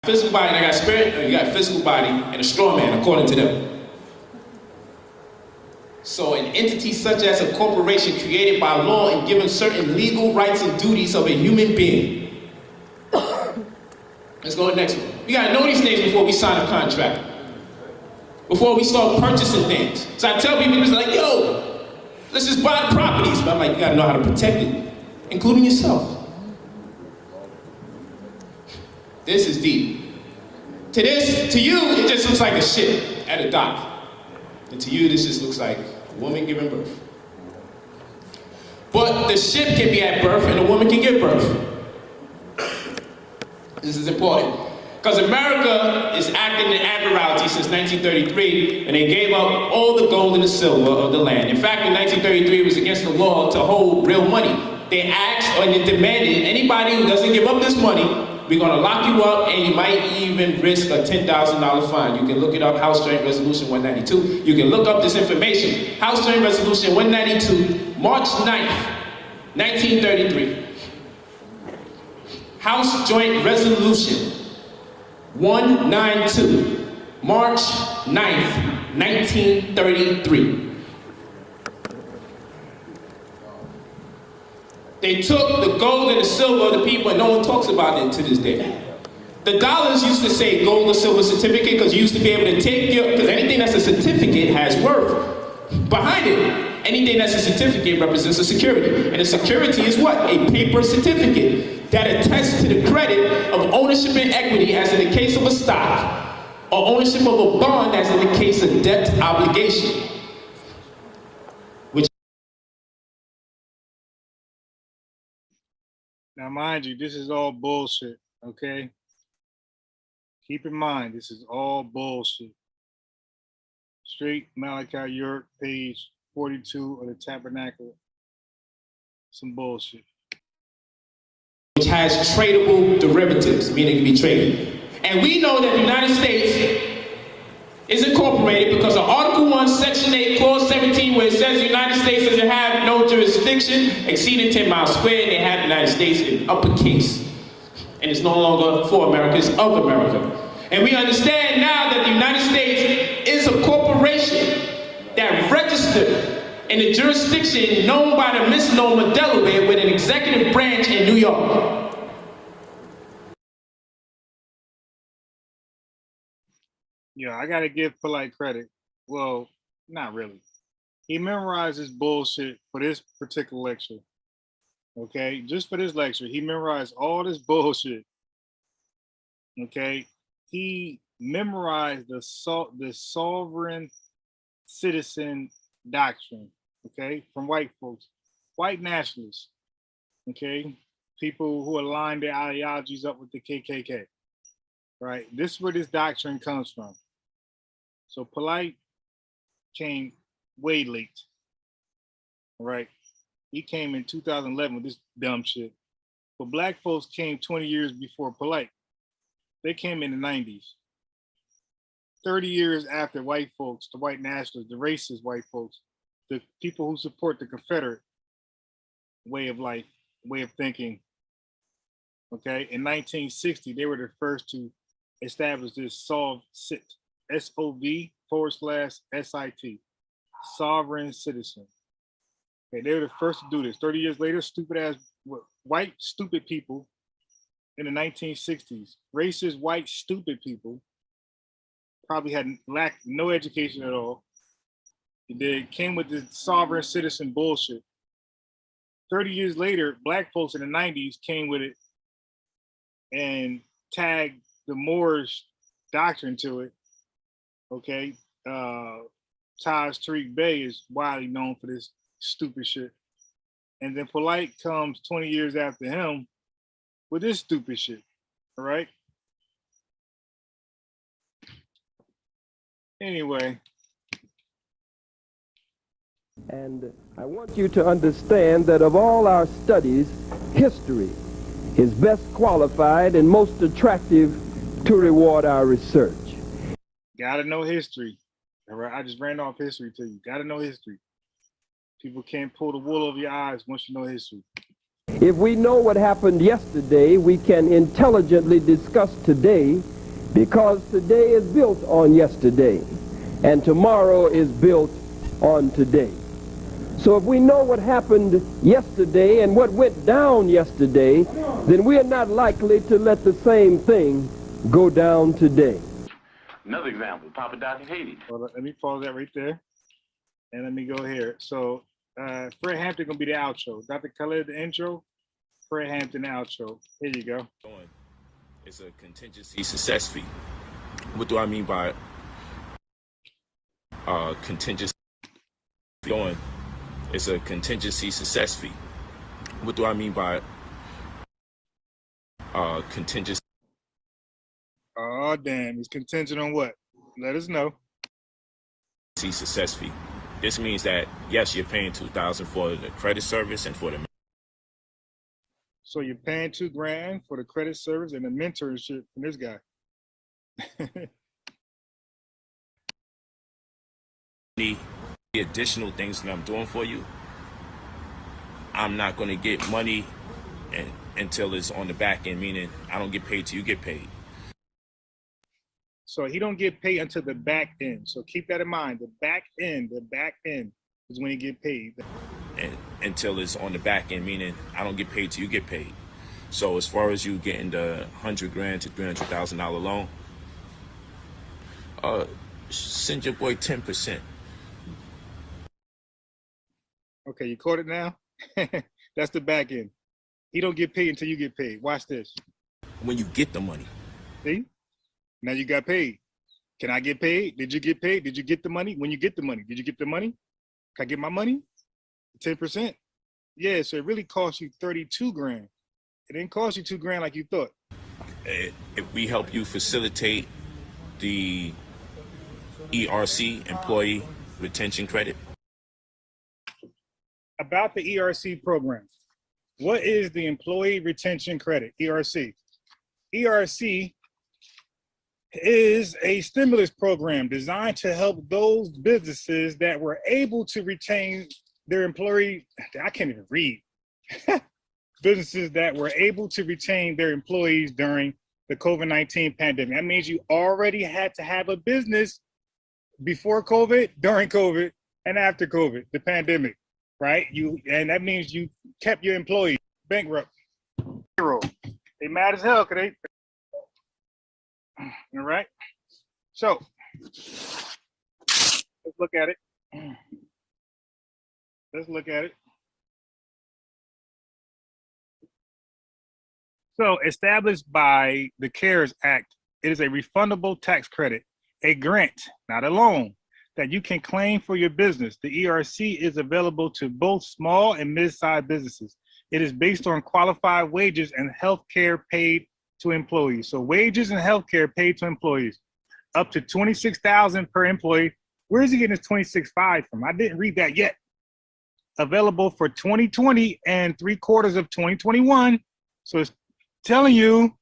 Physical body and I got spirit, or you got physical body and a straw man, according to them. So an entity such as a corporation created by law and given certain legal rights and duties of a human being. Let's go to the next one. We gotta know these things before we sign a contract. Before we start purchasing things. So I tell people, it's like, yo, let's just buy the properties. But I'm like, you gotta know how to protect it, including yourself. This is deep. To you, it just looks like a ship at a dock. And to you, this just looks like a woman giving birth. But the ship can be at birth and a woman can give birth. This is important. Because America is acting in admiralty since 1933, and they gave up all the gold and the silver of the land. In fact, in 1933, it was against the law to hold real money. They asked or they demanded, anybody who doesn't give up this money, we're gonna lock you up and you might even risk a $10,000 fine. You can look it up, House Joint Resolution 192. You can look up this information. House Joint Resolution 192, March 9th, 1933. House Joint Resolution 192, March 9th, 1933. They took the gold and the silver of the people and no one talks about it to this day. The dollars used to say gold or silver certificate because you used to be able to take your, because anything that's a certificate has worth behind it. Anything that's a certificate represents a security. And a security is what? A paper certificate that attests to the credit of ownership and equity as in the case of a stock, or ownership of a bond as in the case of debt obligation. Now, mind you, this is all bullshit, okay? Keep in mind, this is all bullshit. Straight Malachi York, page 42 of the Tabernacle. Some bullshit. Which has tradable derivatives, meaning it can be traded. And we know that the United States is incorporated because of Article 1, Section 8, Clause 17, where it says the United States doesn't have no jurisdiction exceeding 10 miles squared. They have the United States in uppercase. And it's no longer for America, it's of America. And we understand now that the United States is a corporation that registered in a jurisdiction known by the misnomer Delaware with an executive branch in New York. Yeah, I gotta give Polight credit. Well, not really. He memorized this bullshit for this particular lecture. Okay, just for this lecture, he memorized all this bullshit. Okay, he memorized the sovereign citizen doctrine. Okay, from white folks, white nationalists. Okay, people who align their ideologies up with the KKK. Right, this is where this doctrine comes from. So Polight came way late, right? He came in 2011 with this dumb shit. But black folks came 20 years before Polight. They came in the 90s. 30 years after white folks, the white nationalists, the racist white folks, the people who support the Confederate way of life, way of thinking. Okay, in 1960, they were the first to establish this SOV-SIT, SOV/SIT, sovereign citizen. Okay, they were the first to do this. 30 years later, stupid ass white stupid people in the 1960s, racist white stupid people, probably lacked no education at all. They came with this sovereign citizen bullshit. 30 years later, black folks in the 90s came with it and tagged the Moorish doctrine to it. Okay, Taj Tariq Bey is widely known for this stupid shit. And then Polight comes 20 years after him with this stupid shit, all right? Anyway. And I want you to understand that of all our studies, history is best qualified and most attractive to reward our research. Gotta know history. All right, I just ran off history to you. Gotta know history. People can't pull the wool over your eyes once you know history. If we know what happened yesterday, we can intelligently discuss today because today is built on yesterday, and tomorrow is built on today. So if we know what happened yesterday and what went down yesterday, then we are not likely to let the same thing go down today. Another example, Papa Doc in Haiti. Hold on, let me pause that right there. And let me go here. So Fred Hampton gonna be the outro. Dr. Khaled, the intro. Fred Hampton, the outro. Here you go. It's a contingency success fee. What do I mean by contingency? It's a contingency success fee. What do I mean by contingency? Oh damn, it's contingent on what? Let us know. Success fee. This means that yes, you're paying $2,000 for the credit service and for the. So you're paying $2,000 for the credit service and the mentorship from this guy. The additional things that I'm doing for you, I'm not going to get money until it's on the back end, meaning I don't get paid till you get paid. So he don't get paid until the back end. So keep that in mind. The back end is when he get paid. And until it's on the back end, meaning I don't get paid till you get paid. So as far as you getting the $100,000 to $300,000 loan, send your boy 10%. Okay, you caught it now? That's the back end. He don't get paid until you get paid. Watch this. When you get the money. See? Now you got paid. Can I get paid? Did you get paid? Did you get the money? When you get the money, did you get the money? Can I get my money? 10%. Yeah, so it really cost you $32,000. It didn't cost you $2,000 like you thought. If we help you facilitate the ERC, Employee Retention Credit. About the ERC program. What is the Employee Retention Credit, ERC? ERC is a stimulus program designed to help those businesses that were able to retain their employee. I can't even read. Businesses that were able to retain their employees during the COVID-19 pandemic. That means you already had to have a business before COVID, during COVID, and after COVID, the pandemic, right? And that means you kept your employees bankrupt. Zero. They mad as hell, cause they. All right. So let's look at it. Let's look at it. So established by the CARES Act, it is a refundable tax credit, a grant, not a loan, that you can claim for your business. The ERC is available to both small and mid-sized businesses. It is based on qualified wages and health care paid to employees. So wages and health care paid to employees, up to $26,000 per employee. Where is he getting his $26,500 from? I didn't read that yet. Available for 2020 and 3/4 of 2021. So it's telling you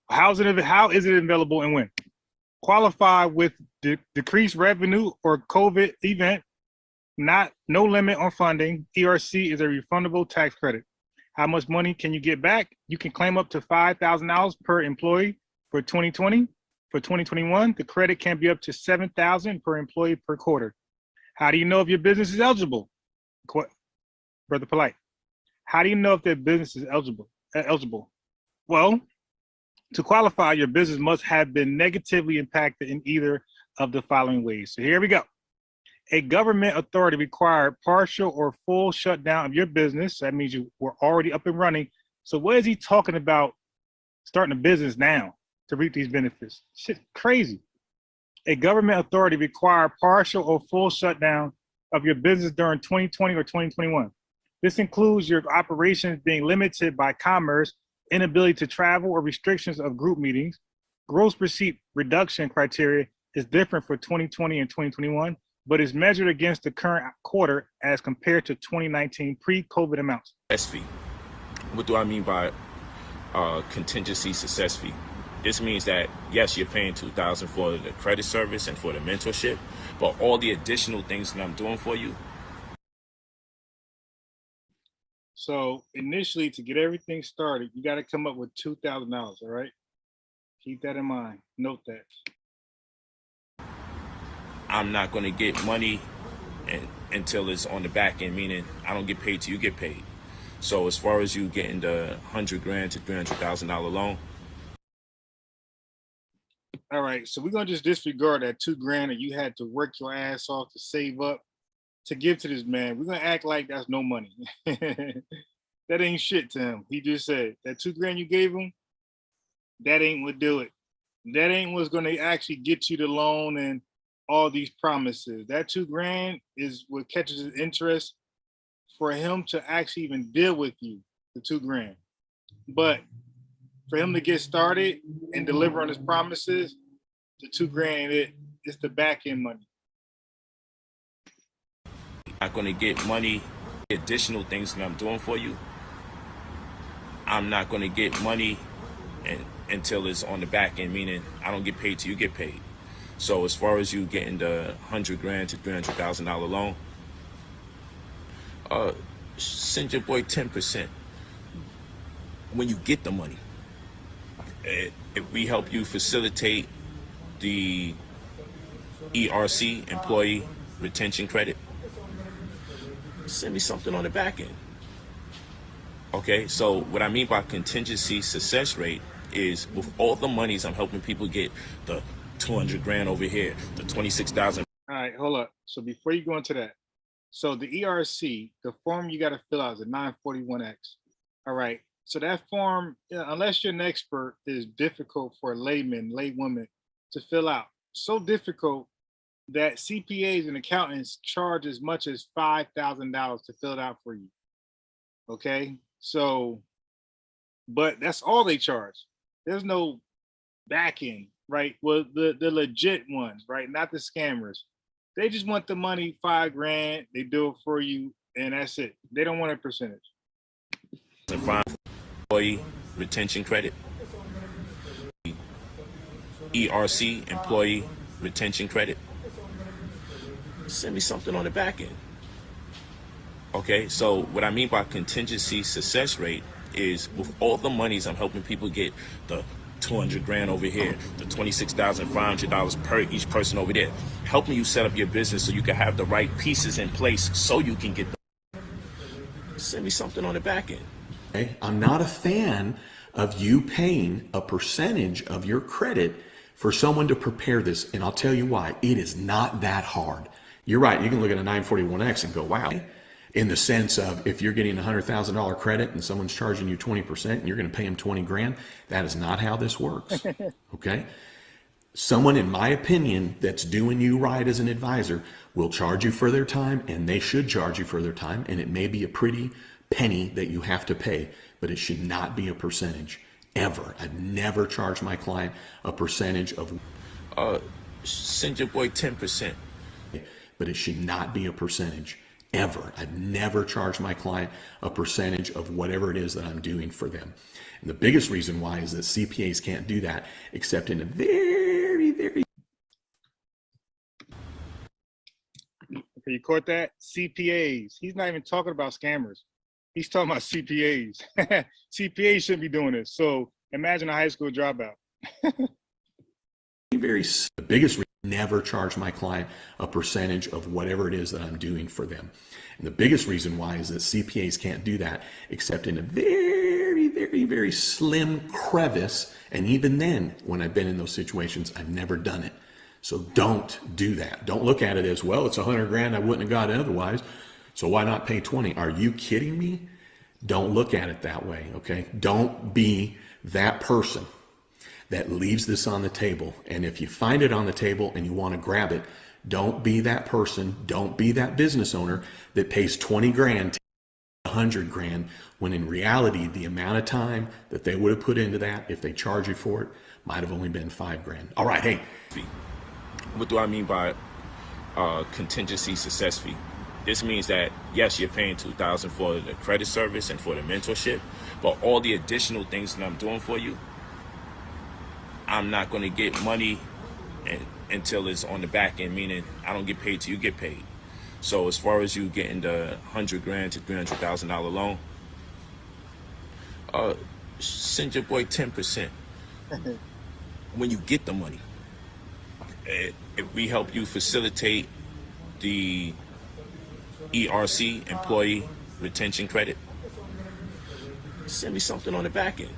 how is it available and when. Qualify with decreased revenue or COVID event, no limit on funding. ERC is a refundable tax credit. How much money can you get back? You can claim up to $5,000 per employee for 2020. For 2021, the credit can be up to $7,000 per employee per quarter. How do you know if your business is eligible? Brother Polight, how do you know if their business is eligible? Well, to qualify, your business must have been negatively impacted in either of the following ways. So here we go. A government authority required partial or full shutdown of your business. That means you were already up and running. So what is he talking about starting a business now to reap these benefits? Shit, crazy. A government authority required partial or full shutdown of your business during 2020 or 2021. This includes your operations being limited by commerce, inability to travel, or restrictions of group meetings. Gross receipt reduction criteria is different for 2020 and 2021, but is measured against the current quarter as compared to 2019 pre-COVID amounts. Success fee. What do I mean by contingency success fee? This means that yes, you're paying $2,000 for the credit service and for the mentorship, but all the additional things that I'm doing for you. So initially, to get everything started, you got to come up with $2,000, all right? Keep that in mind. Note that. I'm not going to get money until it's on the back end, meaning I don't get paid till you get paid. So as far as you getting the $100,000 to $300,000 loan. All right, so we're gonna just disregard that $2,000 that you had to work your ass off to save up to give to this man. We're gonna act like that's no money. That ain't shit to him. He just said that $2,000 you gave him, that ain't what do it. That ain't what's gonna actually get you the loan and all these promises. That $2,000 is what catches his interest for him to actually even deal with you, the $2,000. But for him to get started and deliver on his promises, the $2,000, it's the back end money. Not going to get money, additional things that I'm doing for you. I'm not going to get money until it's on the back end, meaning I don't get paid till you get paid. So as far as you getting the $100,000 to $300,000 loan, send your boy 10% when you get the money. If we help you facilitate the ERC, Employee Retention Credit, send me something on the back end. Okay, so what I mean by contingency success rate is with all the monies I'm helping people get, the $200,000 over here, the 26,000. All right, hold up. So before you go into that, so the ERC, the form you got to fill out is a 941X. All right. So that form, unless you're an expert, is difficult for a laywoman to fill out. So difficult that CPAs and accountants charge as much as $5,000 to fill it out for you. Okay, so, but that's all they charge. There's no back end, right? Well, the legit ones, right? Not the scammers. They just want the money, $5,000. They do it for you, and that's it. They don't want a percentage. Employee Retention Credit. ERC, Employee Retention Credit. Send me something on the back end. Okay, so what I mean by contingency success rate is with all the monies I'm helping people get, the $200,000 over here, the $26,500 per each person over there, helping you set up your business so you can have the right pieces in place so you can get the, send me something on the back end. Okay? I'm not a fan of you paying a percentage of your credit for someone to prepare this, and I'll tell you why. It is not that hard. You're right, you can look at a 941X and go, wow. In the sense of if you're getting a $100,000 credit and someone's charging you 20% and you're going to pay them $20,000, that is not how this works. Okay? Someone, in my opinion, that's doing you right as an advisor will charge you for their time, and they should charge you for their time, and it may be a pretty penny that you have to pay, but it should not be a percentage ever. I've never charged my client a percentage of send your boy 10%, but it should not be a percentage ever. I've never charged my client a percentage of whatever it is that I'm doing for them. And the biggest reason why is that CPAs can't do that except in a very, very. Okay, you caught that? CPAs. He's not even talking about scammers. He's talking about CPAs. CPAs shouldn't be doing this. So imagine a high school dropout. The biggest reason, never charge my client a percentage of whatever it is that I'm doing for them. And the biggest reason why is that CPAs can't do that except in a very, very, very slim crevice. And even then, when I've been in those situations, I've never done it. So don't do that. Don't look at it as, well, it's $100,000. I wouldn't have got it otherwise. So why not pay 20? Are you kidding me? Don't look at it that way, okay? Don't be that person that leaves this on the table. And if you find it on the table and you want to grab it, don't be that person. Don't be that business owner that pays $20,000 to $100,000 when in reality, the amount of time that they would have put into that, if they charge you for it, might have only been $5,000. All right, hey. What do I mean by contingency success fee? This means that, yes, you're paying $2,000 for the credit service and for the mentorship, but all the additional things that I'm doing for you, I'm not going to get money until it's on the back end, meaning I don't get paid till you get paid. So as far as you getting the $100,000 to $300,000 loan, send your boy 10%. when you get the money. If we help you facilitate the ERC, Employee Retention Credit, send me something on the back end.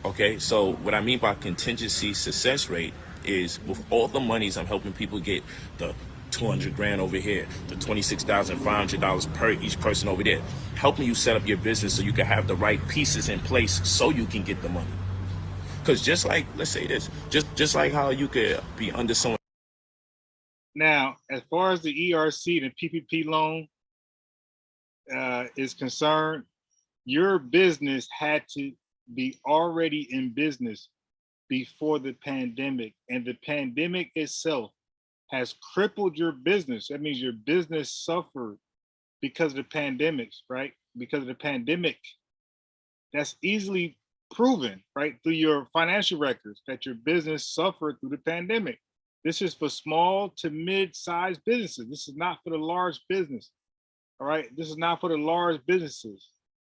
Okay, so what I mean by contingency success rate is with all the monies I'm helping people get, the 200 grand over here, the $26,500 per each person over there, helping you set up your business so you can have the right pieces in place so you can get the money. Because just like, let's say this, just like how you could be under someone. Now, as far as the ERC and PPP loan is concerned, your business had to be already in business before the pandemic, and the pandemic itself has crippled your business. That means your business suffered because of the pandemics, right? Because of the pandemic. That's easily proven, right, through your financial records that your business suffered through the pandemic. This is for small to mid-sized businesses. This is not for the large business. All right, this is not for the large businesses,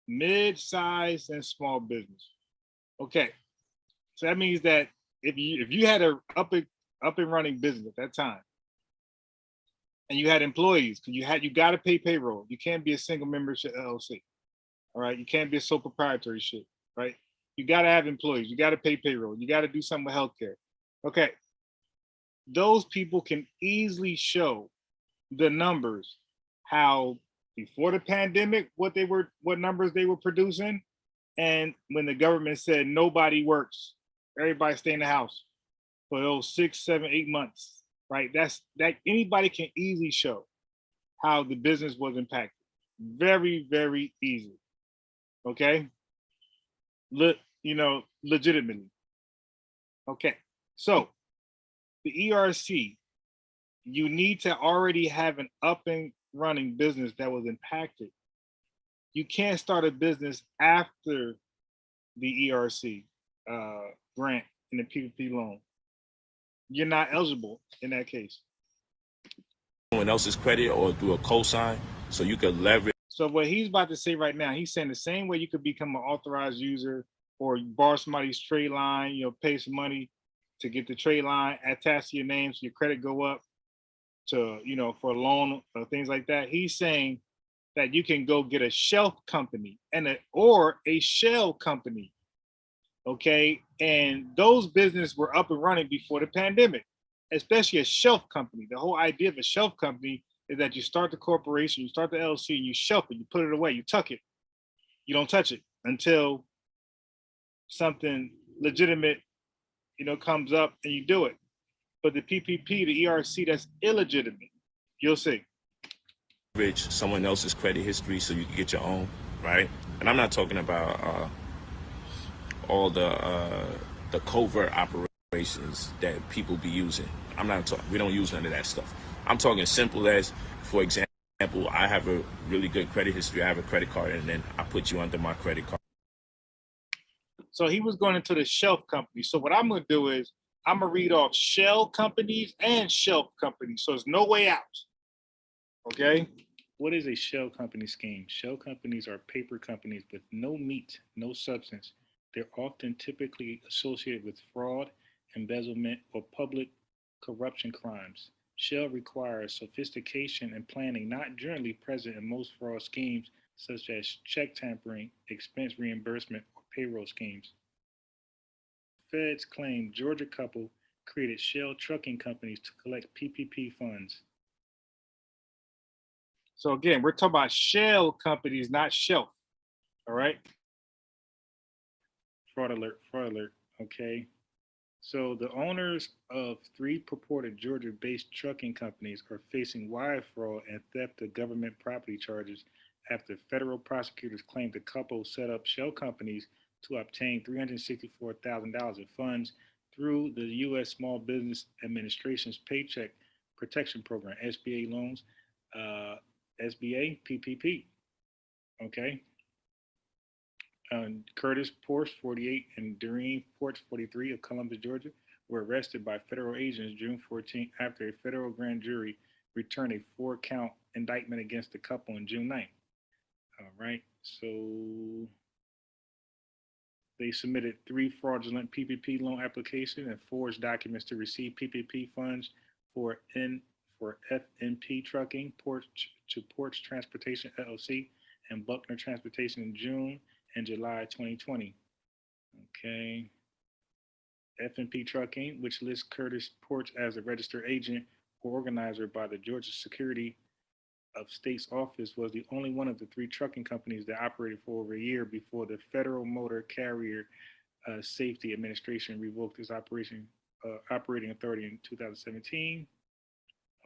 mid-sized and small business. Okay, so that means that if you had a up and running business at that time, and you had employees, because you got to pay payroll. You can't be a single membership LLC. All right, you can't be a sole proprietary shit, right? You got to have employees. You got to pay payroll. You got to do something with healthcare. Okay, those people can easily show the numbers, how before the pandemic, what numbers they were producing, and when the government said nobody works, everybody stay in the house for those 6, 7, 8 months, right? That anybody can easily show how the business was impacted. Very, very easy. Okay. Legitimately. Okay. So the ERC, you need to already have an up and running business that was impacted. You can't start a business after the ERC grant and the PPP loan. You're not eligible in that case. Someone else's credit or do a cosign so you could leverage. So what he's about to say right now, he's saying the same way you could become an authorized user or borrow somebody's trade line, pay some money to get the trade line attached to your name so your credit go up to, for a loan or things like that. He's saying that you can go get a shelf company or a shell company. Okay. And those businesses were up and running before the pandemic, especially a shelf company. The whole idea of a shelf company is that you start the corporation, you start the LLC, and you shelf it, you put it away, you tuck it. You don't touch it until something legitimate, comes up and you do it. But the PPP, the ERC, that's illegitimate. You'll see. Someone else's credit history so you can get your own, right? And I'm not talking about all the covert operations that people be using. I'm not talking. We don't use none of that stuff. I'm talking simple as, for example, I have a really good credit history. I have a credit card, and then I put you under my credit card. So he was going into the shelf company. So what I'm going to do is I'm going to read off shell companies and shelf companies. So there's no way out. Okay. What is a shell company scheme? Shell companies are paper companies with no meat, no substance. They're often typically associated with fraud, embezzlement, or public corruption crimes. Shell requires sophistication and planning not generally present in most fraud schemes, such as check tampering, expense reimbursement, or payroll schemes. Feds claim Georgia couple created shell trucking companies to collect PPP funds. So again, we're talking about shell companies, not shelf. All right. Fraud alert, okay. So the owners of 3 purported Georgia-based trucking companies are facing wire fraud and theft of government property charges after federal prosecutors claimed the couple set up shell companies to obtain $364,000 in funds through the U.S. Small Business Administration's Paycheck Protection Program, SBA loans, SBA, PPP, okay? Curtis Porsche, 48, and Doreen Porch, 43 of Columbus, Georgia, were arrested by federal agents June 14 after a federal grand jury returned a 4-count indictment against the couple on June 9th. All right, so They submitted 3 fraudulent PPP loan applications and forged documents to receive PPP funds for FNP Trucking, Ports Transportation LLC, and Buckner Transportation in June and July 2020. Okay. FNP Trucking, which lists Curtis Ports as a registered agent or organizer by the Georgia Secretary of State's office, was the only one of the 3 trucking companies that operated for over a year before the Federal Motor Carrier Safety Administration revoked its operating authority in 2017.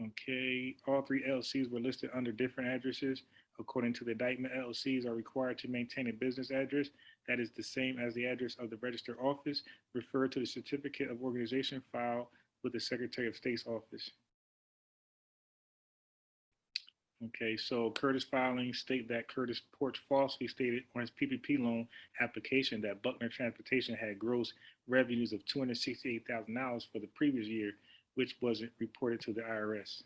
Okay, all 3 LLCs were listed under different addresses. According to the indictment, LLCs are required to maintain a business address that is the same as the address of the registered office, referred to the certificate of organization filed with the Secretary of State's office. Okay, so Curtis filings state that Curtis Ports falsely stated on his PPP loan application that Buckner Transportation had gross revenues of $268,000 for the previous year, which wasn't reported to the IRS.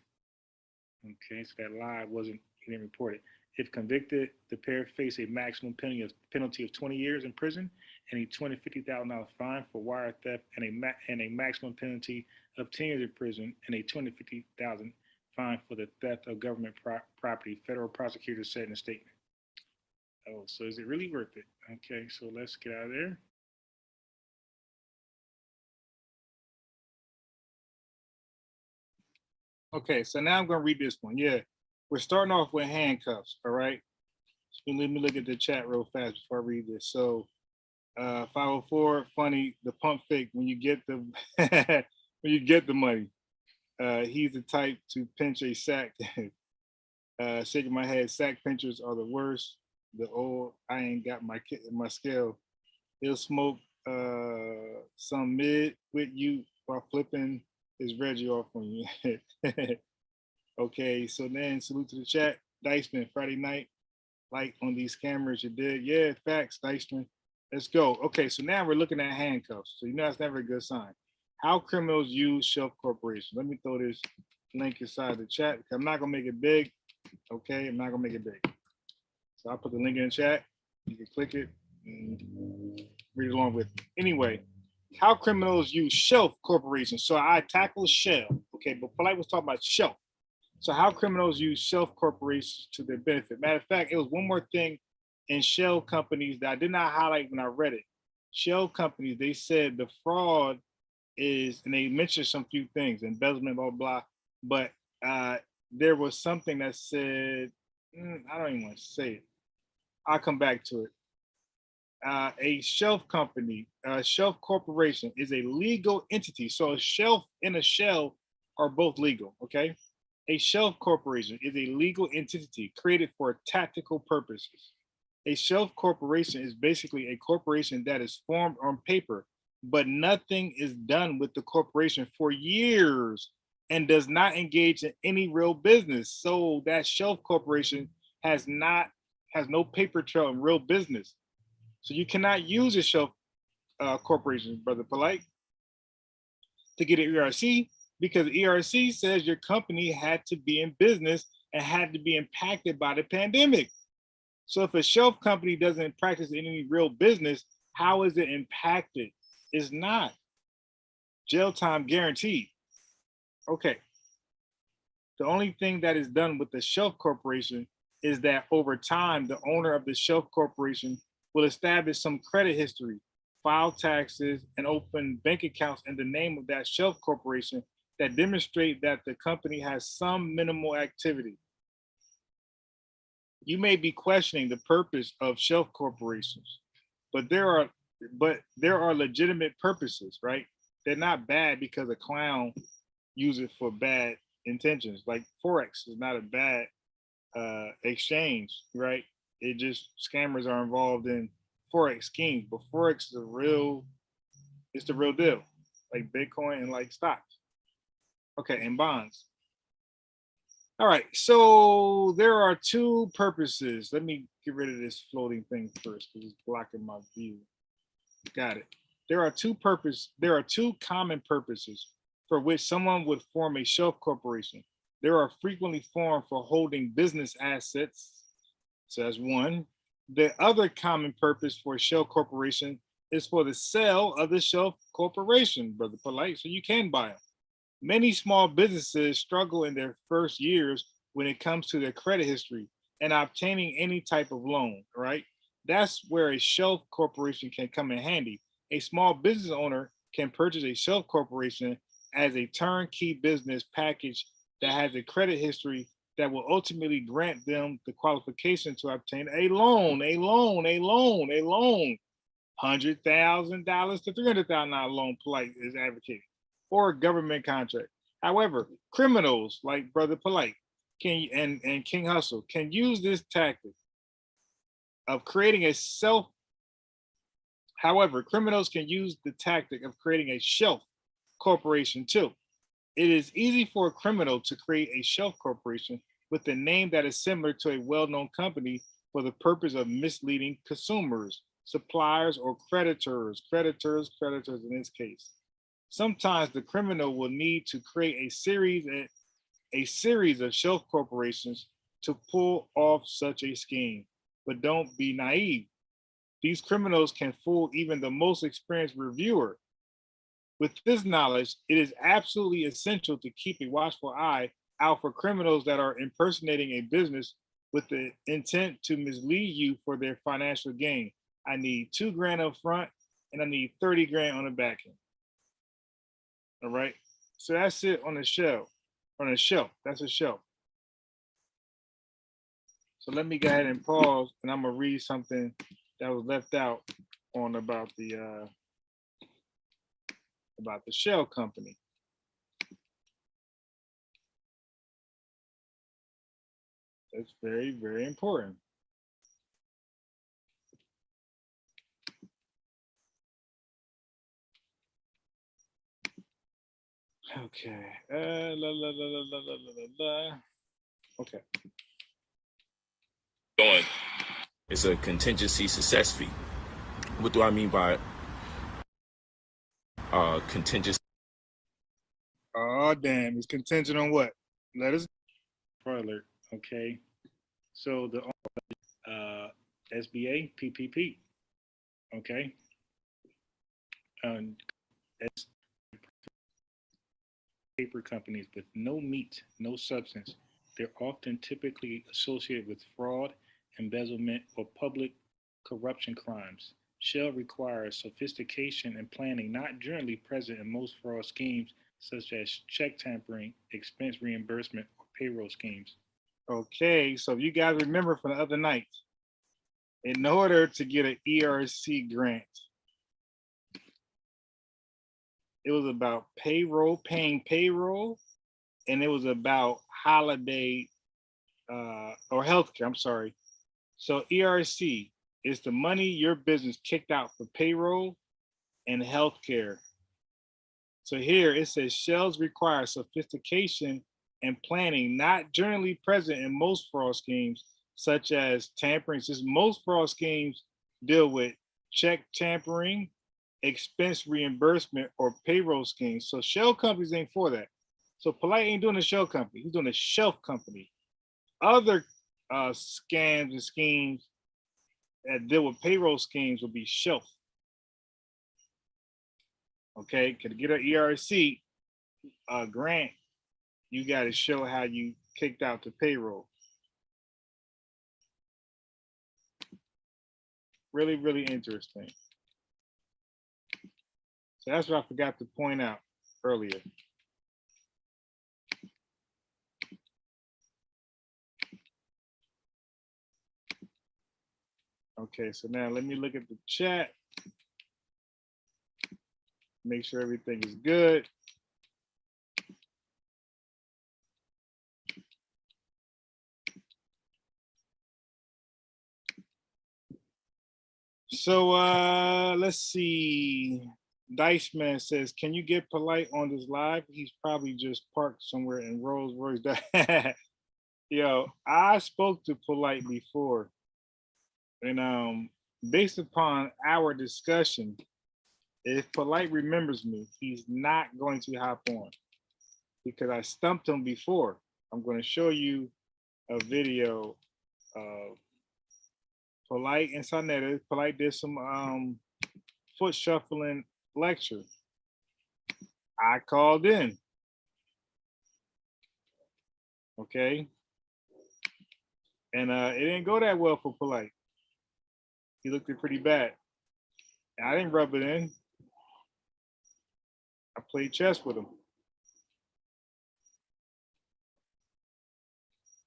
Okay, so that lie he didn't report it. If convicted, the pair face a maximum penalty of 20 years in prison and a $250,000 fine for wire theft, and a maximum penalty of 10 years in prison and a $250,000 fine for the theft of government property, federal prosecutors said in a statement. Oh, so is it really worth it? Okay, so let's get out of there. Okay, so now I'm going to read this one. Yeah, we're starting off with handcuffs, all right? So let me look at the chat real fast before I read this. So 504, funny, the pump fake when you get the when you get the money. He's the type to pinch a sack. Shaking my head, sack pinchers are the worst. The old, I ain't got my scale. He'll smoke some mid with you while flipping his Reggie off on you. Okay, so then salute to the chat. Diceman, Friday night, like on these cameras you did. Yeah, facts, Diceman. Let's go. Okay, so now we're looking at handcuffs. So you know that's never a good sign. How criminals use shelf corporation. Let me throw this link inside the chat. I'm not gonna make it big. Okay, I'm not gonna make it big. So I'll put the link in the chat. You can click it and read along with me. Anyway, how criminals use shelf corporation. So I tackled shell. Okay, but Polight was talking about shelf. So how criminals use shelf corporations to their benefit. Matter of fact, it was one more thing in shell companies that I did not highlight when I read it. Shell companies, they said the fraud is, and they mentioned some few things, embezzlement, blah, blah, but there was something that said, I don't even want to say it. I'll come back to it. A shelf company, a shelf corporation is a legal entity. So a shelf and a shell are both legal, okay? A shelf corporation is a legal entity created for tactical purposes. A shelf corporation is basically a corporation that is formed on paper, but nothing is done with the corporation for years and does not engage in any real business. So that shelf corporation has no paper trail in real business. So you cannot use a shelf corporation, Brother Polight, to get an ERC, because ERC says your company had to be in business and had to be impacted by the pandemic. So if a shelf company doesn't practice any real business, how is it impacted? It's not. Jail time guaranteed. Okay. The only thing that is done with the shelf corporation is that over time, the owner of the shelf corporation will establish some credit history, file taxes, and open bank accounts in the name of that shelf corporation that demonstrate that the company has some minimal activity. You may be questioning the purpose of shelf corporations, but there are legitimate purposes, right? They're not bad because a clown uses it for bad intentions. Like Forex is not a bad exchange, right? It just scammers are involved in Forex schemes, but Forex is it's the real deal, like Bitcoin and like stocks. Okay, and bonds. All right, so there are 2 purposes. Let me get rid of this floating thing first because it's blocking my view. Got it. There are 2 common purposes for which someone would form a shelf corporation. There are frequently formed for holding business assets. So that's one. The other common purpose for a shell corporation is for the sale of the shelf corporation, Brother Polight, so you can buy them. Many small businesses struggle in their first years when it comes to their credit history and obtaining any type of loan, right? That's where a shelf corporation can come in handy. A small business owner can purchase a shelf corporation as a turnkey business package that has a credit history that will ultimately grant them the qualification to obtain a loan, $100,000 to $300,000 loan, Polight is advocating, or a government contract. However, criminals like Brother Polight and King Hustle can use this tactic of creating a criminals can use the tactic of creating a shelf corporation too. It is easy for a criminal to create a shelf corporation with a name that is similar to a well-known company for the purpose of misleading consumers, suppliers, or creditors in this case. Sometimes the criminal will need to create a series of shelf corporations to pull off such a scheme. But don't be naive. These criminals can fool even the most experienced reviewer. With this knowledge, it is absolutely essential to keep a watchful eye out for criminals that are impersonating a business with the intent to mislead you for their financial gain. I need $2 grand up front and I need 30 grand on the back end. All right. So that's it on the shelf. That's a shelf. So let me go ahead and pause, and I'm gonna read something that was left out on about the shell company. That's very, very important. Okay. Okay. Going. It's a contingency success fee. What do I mean by contingency? Oh damn! It's contingent on what? Let us. Alert. Okay. So the SBA PPP. Okay. It's paper companies with no meat, no substance. They're often typically associated with fraud, embezzlement, or public corruption crimes. Shell requires sophistication and planning not generally present in most fraud schemes, such as check tampering, expense reimbursement, or payroll schemes. Okay, so if you guys remember from the other night, in order to get an ERC grant, it was about paying payroll, and it was about holiday or healthcare. I'm sorry. So ERC is the money your business kicked out for payroll and healthcare. So here it says shells require sophistication and planning not generally present in most fraud schemes, such as tampering. Since most fraud schemes deal with check tampering, expense reimbursement, or payroll schemes. So shell companies ain't for that. So Polight ain't doing a shell company. He's doing a shelf company. Other scams and schemes that deal with payroll schemes will be shelf. Okay, to get an ERC grant, you got to show how you kicked out the payroll. Really, really interesting. So that's what I forgot to point out earlier. Okay, so now let me look at the chat. Make sure everything is good. So let's see. Dice Man says, can you get Polight on this live? He's probably just parked somewhere in Rolls Royce. Yo, I spoke to Polight before, and based upon our discussion, if Polight remembers me, he's not going to hop on because I stumped him before. I'm going to show you a video of Polight and Sonetta. Polight did some foot shuffling lecture. I called in. Okay. And it didn't go that well for Polight. He looked it pretty bad. And I didn't rub it in. I played chess with him.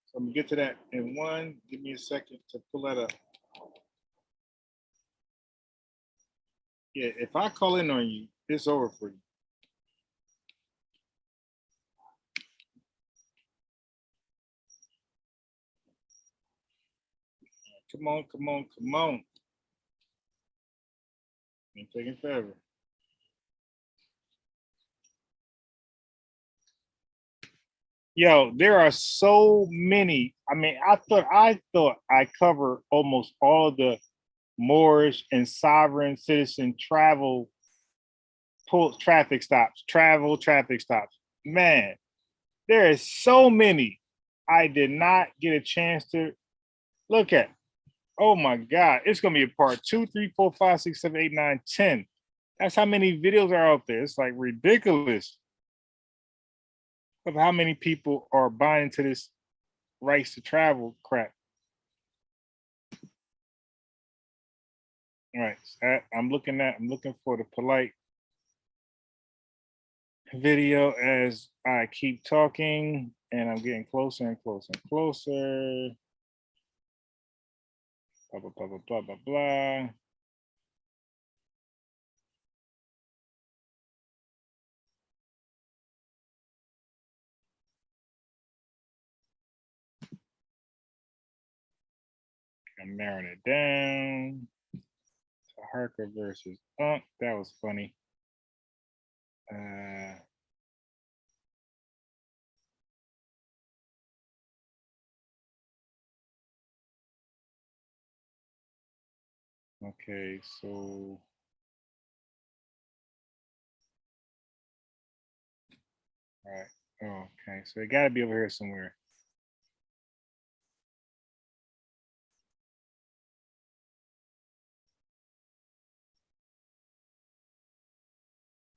So I'm gonna get to that in one. Give me a second to pull that up. Yeah, if I call in on you, it's over for you. Come on, come on, come on. Ain't taking forever. Yo, there are so many. I mean, I thought I covered almost all the Moorish and sovereign citizen travel traffic stops. Man, there is so many I did not get a chance to look at. Oh my God, it's gonna be a part 2, 3, 4, 5, 6, 7, 8, 9, 10. That's how many videos are out there. It's like ridiculous of how many people are buying into this rights to travel crap. All right, so I'm looking for the Polight video as I keep talking, and I'm getting closer and closer and closer. Blah, blah, blah, blah, blah, blah, blah. I'm narrowing it down. So Harker versus Unk. That was funny. Okay, so all right. Oh, okay, so it got to be over here somewhere.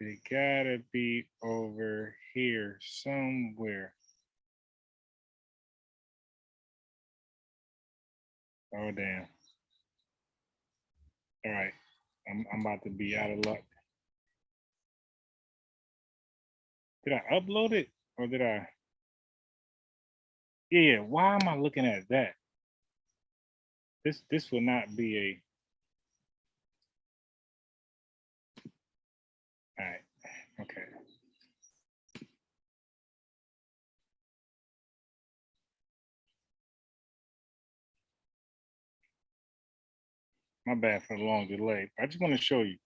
It gotta be over here somewhere. Oh damn. All right. I'm about to be out of luck. Did I upload it or did I? Yeah, why am I looking at that? This will not be a. All right. Okay. My bad for the long delay. I just want to show you.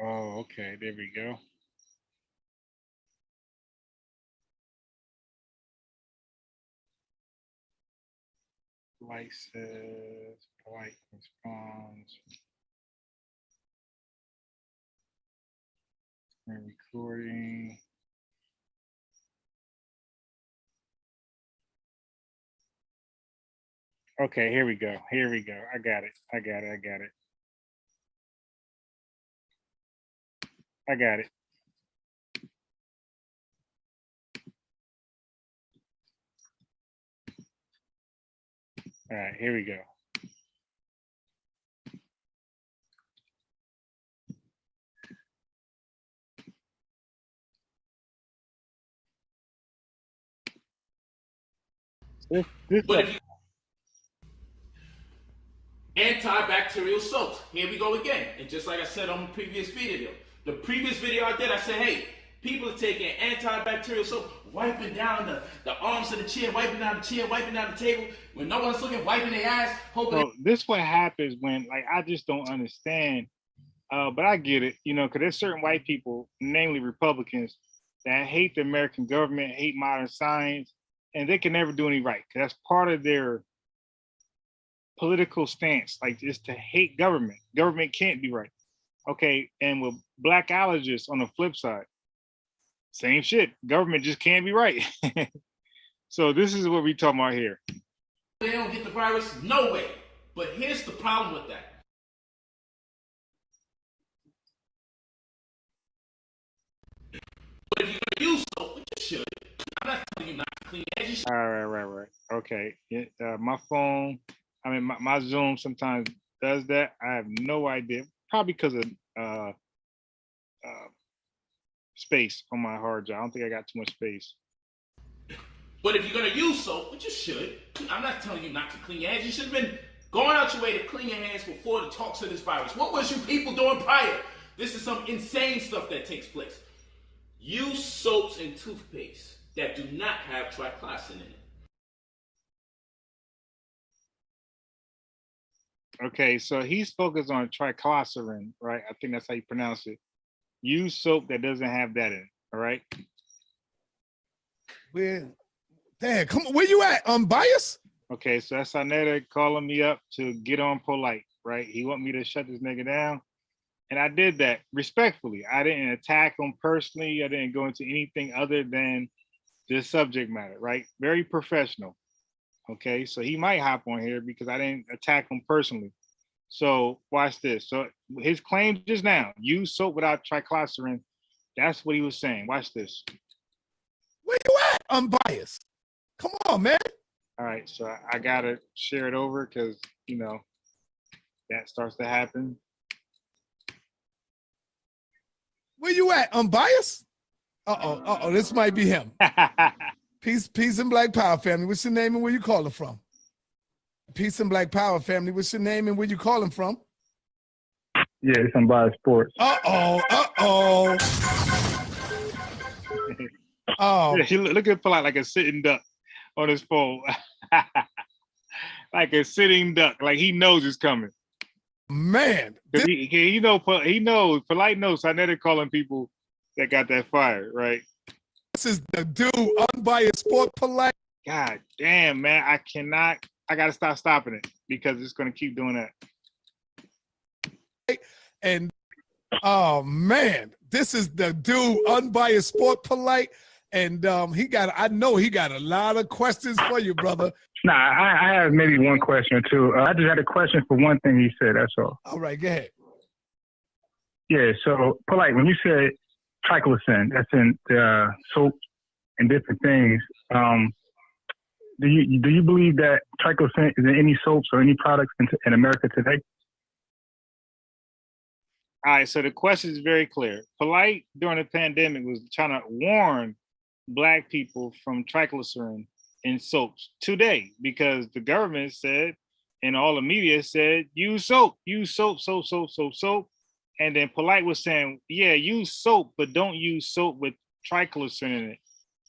Oh, okay. There we go. Polight says, Polight responds. Recording. Okay, here we go. Here we go. I got it. I got it. I got it. I got it. All right, here we go. Antibacterial soaps. Here we go again. And just like I said on the previous video, I did, I said, hey, people are taking antibacterial soap, wiping down the arms of the chair, wiping down the chair, wiping down the table, when no one's looking, wiping their ass, hoping. So this what happens when, like, I just don't understand. But I get it, you know, because there's certain white people, namely Republicans, that hate the American government, hate modern science, and they can never do any right. Because that's part of their political stance, like, is to hate government. Government can't be right. Okay, and with black allergists on the flip side, same shit. Government just can't be right. So this is what we talking about here. They don't get the virus? No way. But here's the problem with that. But if you're gonna use soap, which you should, I'm not telling you not to clean as you should. Right. Okay. My phone, my Zoom sometimes does that. I have no idea. Probably because of space on my hard drive. I don't think I got too much space. But if you're gonna use soap, which you should, I'm not telling you not to clean your hands. You should have been going out your way to clean your hands before the talks of this virus. What was you people doing prior? This is some insane stuff that takes place. Use soaps and toothpaste that do not have triclosan in it. Okay, so he's focused on triclosan, right? I think that's how you pronounce it. Use soap that doesn't have that in it, all right? Damn, come on, where you at? Unbiased? Okay, so that's Aneta calling me up to get on Polight, right? He want me to shut this nigga down. And I did that respectfully. I didn't attack him personally. I didn't go into anything other than this subject matter, right? Very professional. Okay, so he might hop on here because I didn't attack him personally. So watch this. So his claim just now, use soap without triclosan. That's what he was saying. Watch this. Where you at? Unbiased. Come on, man. All right, so I gotta share it over because that starts to happen. Where you at? Unbiased? Uh-oh, this might be him. Peace and Black Power family. What's your name and where you calling from? Peace and Black Power family. What's your name and where you calling from? Yeah, it's Unbiased Sports. Oh. He look at Polight like a sitting duck on his phone. Like a sitting duck, like he knows it's coming. Man. He knows, Polight knows Aneta calling people that got that fire, right? This is the dude, Unbiased Sport Polight. God damn, man, I gotta stop stopping it because it's gonna keep doing that. And oh man, this is the dude, Unbiased Sport Polight. And I know he got a lot of questions for you, brother. Nah, I have maybe one question or two. I just had a question for one thing he said, that's all. All right, go ahead. Yeah, so Polight, when you said triclosan, that's in soap and different things. Do you believe that triclosan is in any soaps or any products in America today? All right, so the question is very clear. Polight during the pandemic was trying to warn Black people from triclosan in soaps today because the government said and all the media said use soap. And then Polight was saying, yeah, use soap, but don't use soap with triclosan in it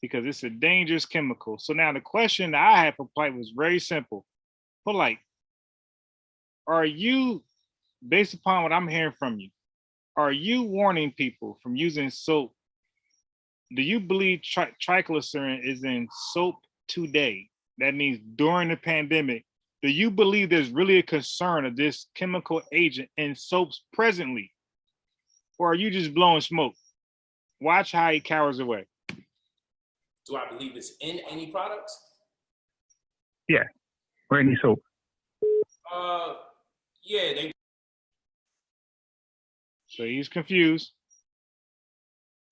because it's a dangerous chemical. So now the question that I had for Polight was very simple. Polight, are you, based upon what I'm hearing from you, are you warning people from using soap? Do you believe triclosan is in soap today? That means during the pandemic. Do you believe there's really a concern of this chemical agent in soaps presently? Or are you just blowing smoke? Watch how he cowers away. Do I believe it's in any products? Yeah, or any soap. Yeah, they. So he's confused.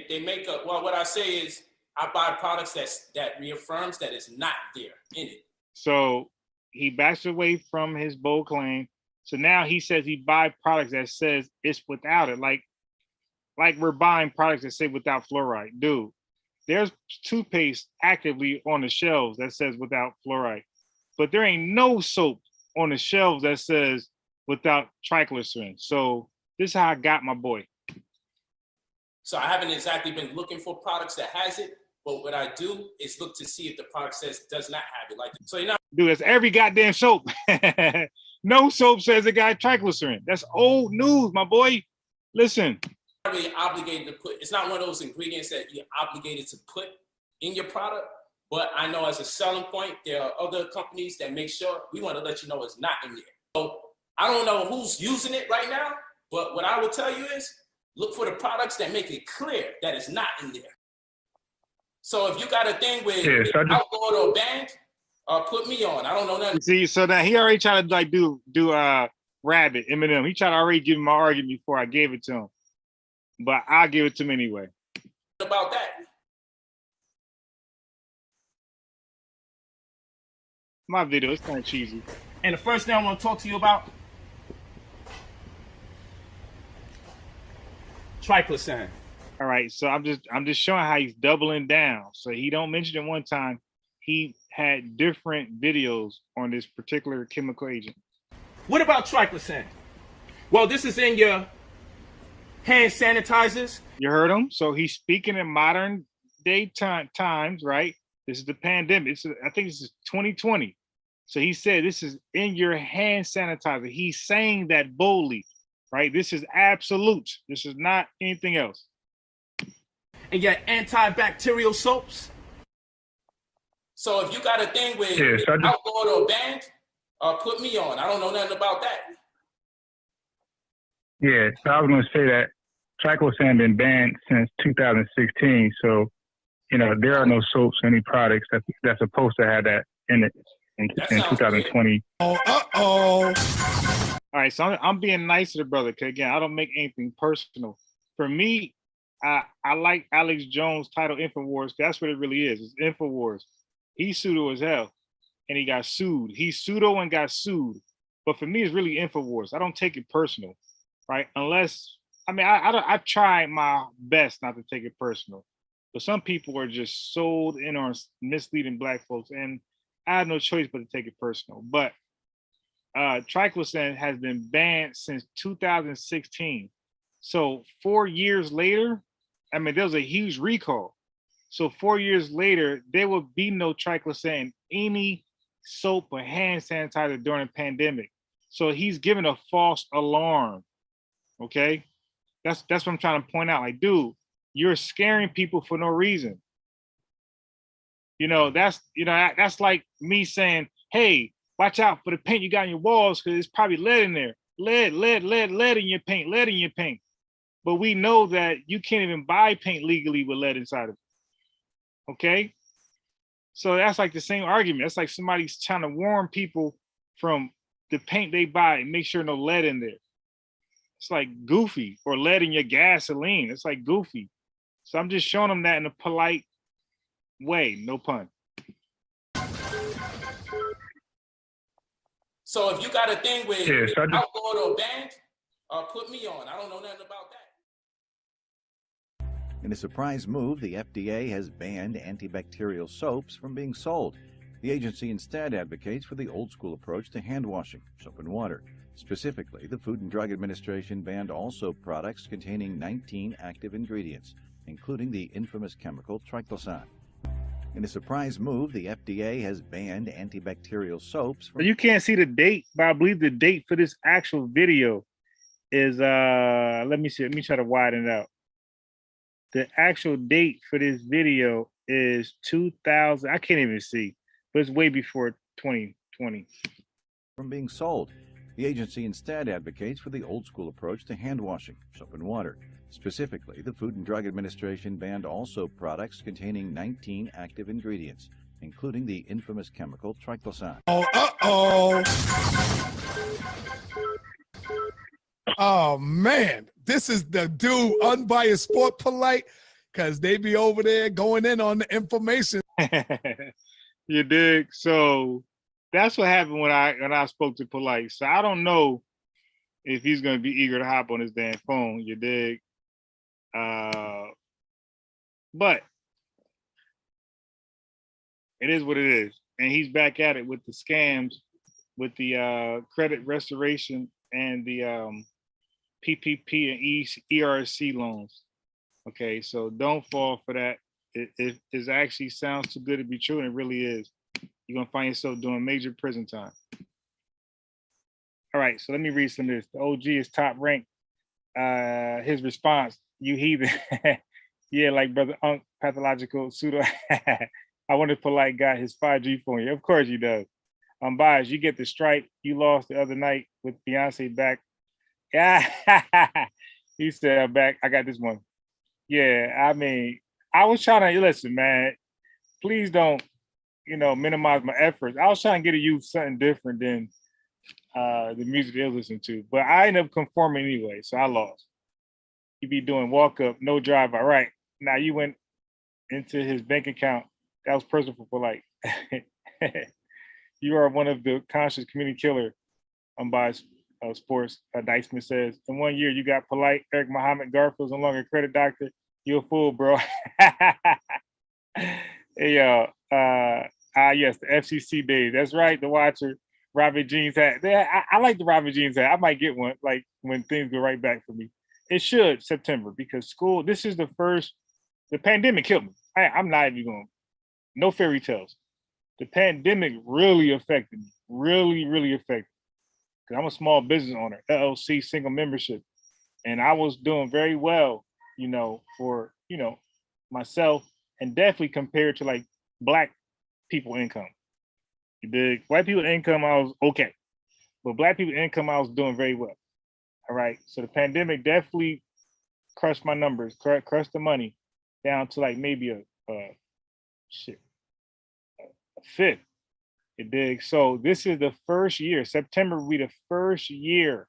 They make up. Well, what I say is, I buy products that reaffirms that it's not there in it. So he backs away from his bold claim. So now he says he buy products that says it's without it. Like we're buying products that say without fluoride. Dude, there's toothpaste actively on the shelves that says without fluoride, but there ain't no soap on the shelves that says without triclosan. So this is how I got my boy. So I haven't exactly been looking for products that has it, but what I do is look to see if the product says does not have it. Like, so you're not. Dude, that's every goddamn soap. No soap says it got triclosan. That's old news, my boy. Listen. Really obligated to put, it's not one of those ingredients that you're obligated to put in your product, but I know as a selling point, there are other companies that make sure we want to let you know it's not in there. So I don't know who's using it right now, but what I will tell you is look for the products that make it clear that it's not in there. So if you got a thing with outlawed or banned, put me on. I don't know nothing. See, so now he already tried to like do Rabbit, Eminem. He tried to already give him my argument before I gave it to him. But I'll give it to him anyway. About that. My video, it's kind of cheesy. And the first thing I want to talk to you about, triclosan. All right, so I'm just showing how he's doubling down. So he don't mention it one time. He had different videos on this particular chemical agent. What about triclosan? Well, this is in your hand sanitizers. You heard him? So he's speaking in modern day times, right? This is the pandemic. I think this is 2020. So he said this is in your hand sanitizer. He's saying that boldly, right? This is absolute. This is not anything else. And your antibacterial soaps. So if you got a thing with outlawed or banned, put me on. I don't know nothing about that. Yeah, so I was going to say that triclosan been banned since 2016. So, there are no soaps, any products that's supposed to have that in it in 2020. All right, so I'm being nice to the brother, because again, I don't make anything personal. For me, I like Alex Jones' title Infowars. That's what it really is. It's Infowars. He's pseudo as hell, and he got sued. He's pseudo and got sued. But for me, it's really Infowars. I don't take it personal, right? Unless, I try my best not to take it personal. But some people are just sold in on misleading Black folks, and I have no choice but to take it personal. But triclosan has been banned since 2016. So 4 years later, there was a huge recall. So 4 years later, there will be no triclosan in any soap or hand sanitizer during a pandemic. So he's giving a false alarm. Okay, that's what I'm trying to point out. Like, dude, you're scaring people for no reason. That's like me saying, hey, watch out for the paint you got on your walls because there's probably lead in there. Lead in your paint, lead in your paint. But we know that you can't even buy paint legally with lead inside of it. Okay? So that's like the same argument. It's like somebody's trying to warn people from the paint they buy and make sure no lead in there. It's like goofy, or lead in your gasoline. It's like goofy. So I'm just showing them that in a polite way, no pun. So if you got a thing with outlawed or banned, put me on. I don't know nothing about that. In a surprise move, the FDA has banned antibacterial soaps from being sold. The agency instead advocates for the old-school approach to hand washing, soap and water. Specifically, the Food and Drug Administration banned all soap products containing 19 active ingredients, including the infamous chemical triclosan. In a surprise move, the FDA has banned antibacterial soaps from... You can't see the date, but I believe the date for this actual video is, let me try to widen it out. The actual date for this video is 2000, I can't even see, but it's way before 2020. From being sold. The agency instead advocates for the old-school approach to hand washing, soap and water. Specifically, the Food and Drug Administration banned all soap products containing 19 active ingredients, including the infamous chemical triclosan. Oh, man. This is the dude, Unbiased Sport Polight, because they be over there going in on the information. You dig? So that's what happened when I spoke to Polight. So I don't know if he's going to be eager to hop on his damn phone. You dig? But it is what it is. And he's back at it with the scams, with the credit restoration and the PPP and ERC loans. Okay, so don't fall for that. It actually sounds too good to be true, and it really is. You're going to find yourself doing major prison time. All right, so let me read some of this. The OG is top ranked. His response, you heathen. Yeah, like brother Unk, pathological pseudo. I wonder if Polight got his 5G for you. Of course he does. Unbiased, you get the stripe you lost the other night with Beyonce back. Yeah, he said back. I got this one. Yeah, I mean, I was trying to listen, man. Please don't minimize my efforts. I was trying to get a youth something different than the music they listen to, but I ended up conforming anyway, so I lost. He be doing walk up, no drive. All right, now you went into his bank account. That was personal for Polight. You are one of the conscious community killer. Unbiased sports. Dyson says, in 1 year you got Polight, Eric Muhammad, Garfield's no longer a credit doctor. You a fool, bro. Hey yo, yes, the FCC days. That's right. The Watcher, Robin Jeans hat. I like the Robin Jeans hat. I might get one. Like when things go right back for me. It should September because school. This is the first. The pandemic killed me. I'm not even going. No fairy tales. The pandemic really affected me. Really affected. Because I'm a small business owner, LLC, single membership, and I was doing very well, for myself, and definitely compared to like Black people income. You dig? White people income, I was okay, but Black people income, I was doing very well. All right, so the pandemic definitely crushed my numbers, crushed the money down to like maybe a fifth. You dig? So this is the first year. September will be the first year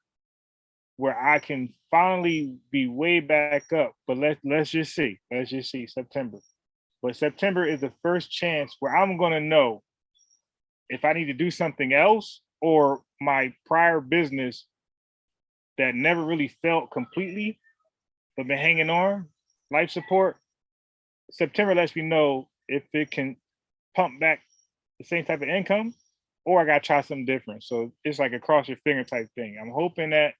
where I can finally be way back up. But let's just see. Let's just see September. But September is the first chance where I'm gonna know if I need to do something else or my prior business that never really felt completely, but been hanging on, life support. September lets me know if it can pump back the same type of income, or I gotta try something different. So it's like a cross your finger type thing. I'm hoping that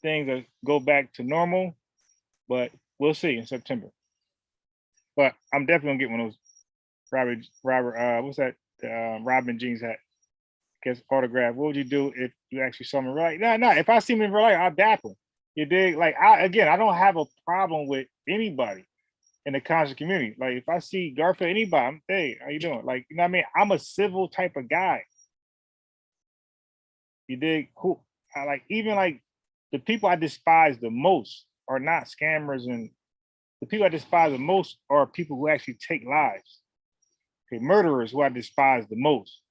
things go back to normal, but we'll see in September. But I'm definitely gonna get one of those what's that? Robin Jeans hat. Gets autograph. What would you do if you actually saw me in real life? No. If I see him in real life, I'll dap him. You dig? Like I don't have a problem with anybody in the conscious community. Like if I see Garfield, anybody, hey, how you doing? Like, you know what I mean? I'm a civil type of guy. You dig? Who I like even like the people I despise the most are not scammers, and the people I despise the most are people who actually take lives. Okay, murderers who I despise the most.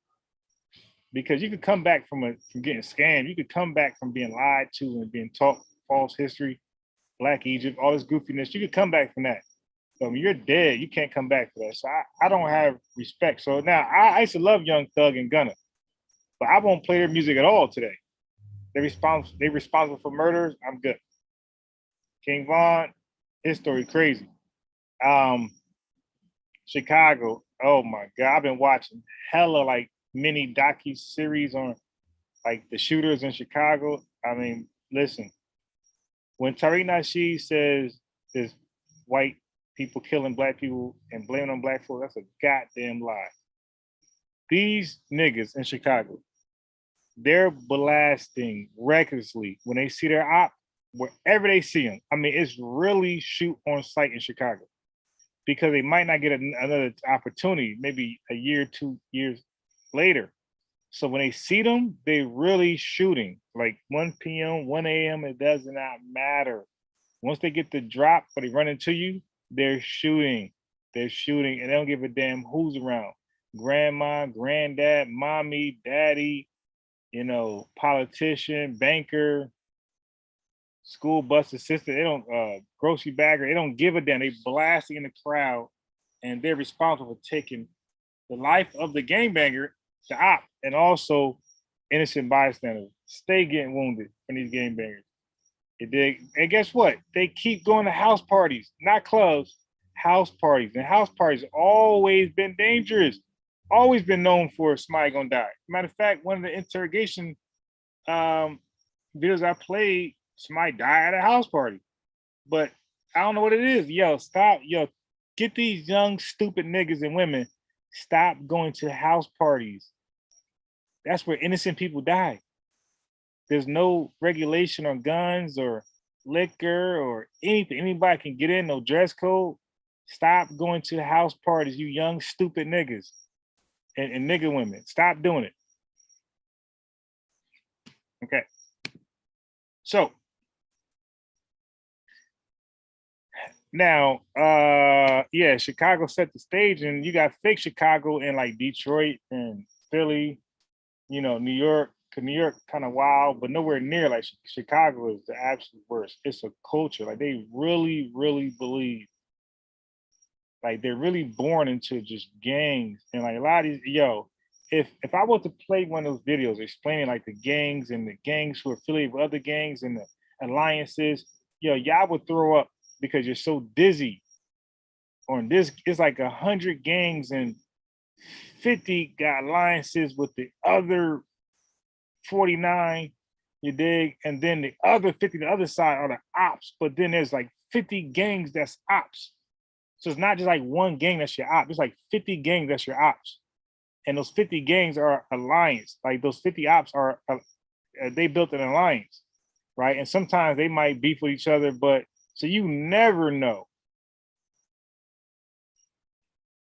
Because you could come back from getting scammed, you could come back from being lied to and being taught false history, Black Egypt, all this goofiness. You could come back from that. So when you're dead, you can't come back for that. So I don't have respect. So now I used to love Young Thug and Gunna, but I won't play their music at all today. They responsible for murders. I'm good. King Von, his story crazy. Chicago. Oh my God, I've been watching hella like mini docu series on like the shooters in Chicago. I mean, listen, when Tariq Nasheed says there's white people killing Black people and blaming on Black folks, that's a goddamn lie. These niggas in Chicago, they're blasting recklessly when they see their op, wherever they see them. I mean, it's really shoot on sight in Chicago because they might not get another opportunity, maybe a year, 2 years later. So when they see them, they really shooting like 1 p.m., 1 a.m. It does not matter. Once they get the drop or they run into you, they're shooting. They're shooting and they don't give a damn who's around. Grandma, granddad, mommy, daddy, politician, banker, school bus assistant. They don't grocery bagger. They don't give a damn. They blasting in the crowd and they're responsible for taking the life of the gangbanger, the op, and also innocent bystanders. Stay getting wounded from these gangbangers. And guess what? They keep going to house parties, not clubs, house parties. And house parties always been dangerous. Always been known for somebody gonna die. Matter of fact, one of the interrogation videos I played, somebody died at a house party. But I don't know what it is. Yo, stop. Yo, get these young, stupid niggas and women. Stop going to house parties. That's where innocent people die. There's no regulation on guns or liquor or anything. Anybody can get in, no dress code. Stop going to house parties, you young, stupid niggas and nigga women. Stop doing it. Okay. So Now, yeah, Chicago set the stage, and you got fake Chicago in like Detroit and Philly, you know, New York. 'Cause New York kind of wild, but nowhere near like Chicago is the absolute worst. It's a culture. Like they really, really believe, like they're really born into just gangs. And like a lot of these, if I were to play one of those videos explaining like the gangs and the gangs who are affiliated with other gangs and the alliances, y'all would throw up because you're so dizzy. On this, it's like 100 gangs and 50 got alliances with the other 49, you dig? And then the other 50, the other side are the ops. But then there's like 50 gangs that's ops. So it's not just like one gang that's your op. It's like 50 gangs that's your ops. And those 50 gangs are alliance. Like those 50 ops are, they built an alliance, right? And sometimes they might beef with each other, but so you never know.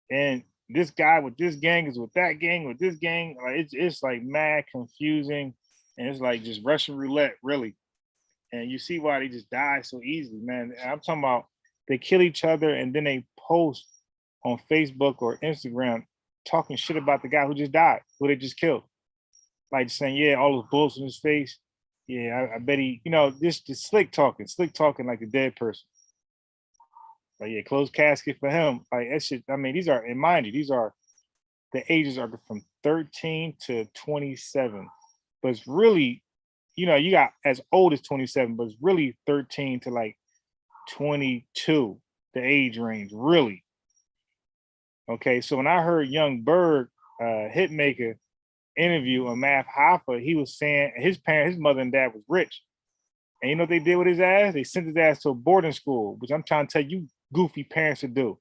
And this guy with this gang is with that gang with this gang. Like it's like mad confusing, and it's like just Russian roulette, really. And you see why they just die so easily, man. I'm talking about they kill each other and then they post on Facebook or Instagram talking shit about the guy who just died, who they just killed. Like saying, yeah, all those bullets in his face. Yeah, I bet he, this slick talking like a dead person. But yeah, closed casket for him. Like that shit. I mean, these are, and mind you, the ages are from 13 to 27. But it's really, you got as old as 27, but it's really 13 to like 22, the age range, really. Okay, so when I heard Young Berg, Hitmaker, interview on Math Hoffa, he was saying his mother and dad was rich. And you know what they did with his ass? They sent his ass to a boarding school, which I'm trying to tell you goofy parents to do.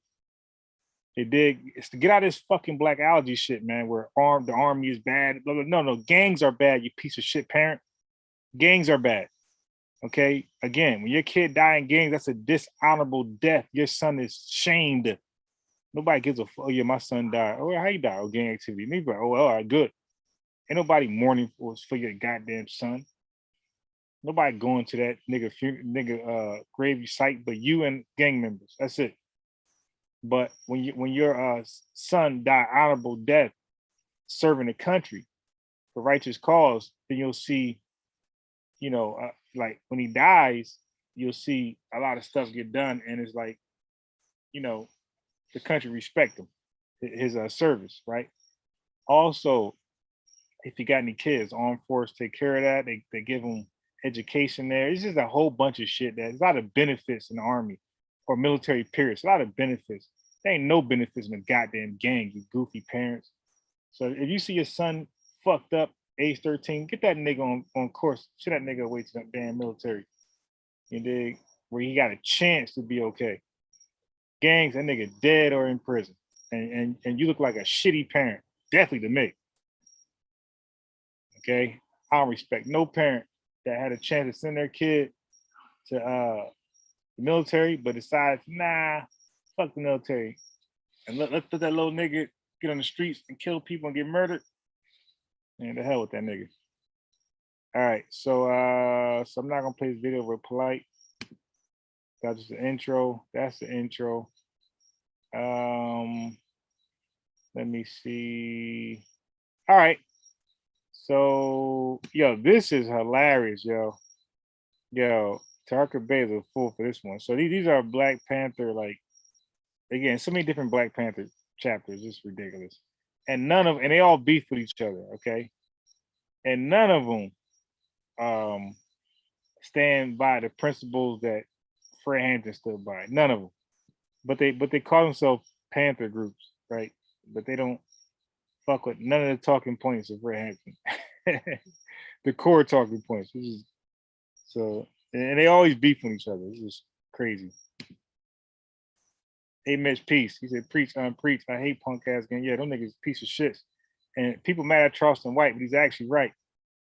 They did. It's to get out of this fucking black allergy shit, man, where the army is bad. No, gangs are bad, you piece of shit parent. Gangs are bad. Okay? Again, when your kid die in gangs, that's a dishonorable death. Your son is shamed. Nobody gives a fuck. Oh, yeah, my son died. Oh, how you die? Oh, gang activity. Maybe, oh, all right, good. Ain't nobody mourning for your goddamn son. Nobody going to that nigga gravy site but you and gang members. That's it. But when your son die honorable death serving the country for righteous cause, then you'll see, like when he dies, you'll see a lot of stuff get done, and it's like, the country respect him, his service, right? Also, if you got any kids, armed force take care of that. They give them education there. It's just a whole bunch of shit. There's a lot of benefits in the army or military periods. A lot of benefits. There ain't no benefits in a goddamn gang, you goofy parents. So if you see your son fucked up, age 13, get that nigga on course. Shit that nigga away to that damn military. You dig? Where he got a chance to be okay. Gangs, that nigga dead or in prison. And you look like a shitty parent. Definitely to me. Okay? I don't respect no parent that had a chance to send their kid to the military, but decides, nah, fuck the military. And let's let that little nigga get on the streets and kill people and get murdered. And the hell with that nigga. All right, so I'm not gonna play this video with Polight. That's just the intro. That's the intro. Let me see. All right. So, this is hilarious, yo. Tarka Bay is a fool for this one. So these are Black Panther, like, again, so many different Black Panther chapters. It's ridiculous. And they all beef with each other, okay? And none of them stand by the principles that Fred Hampton stood by. None of them. But they call themselves Panther groups, right? But they don't fuck with none of the talking points of Fred Hampton. The core talking points. And they always beef with each other. It's just crazy. Hey, Mitch, peace. He said, preach, unpreach. I hate punk ass gang. Yeah, them niggas piece of shit. And people mad at Charleston White, but he's actually right.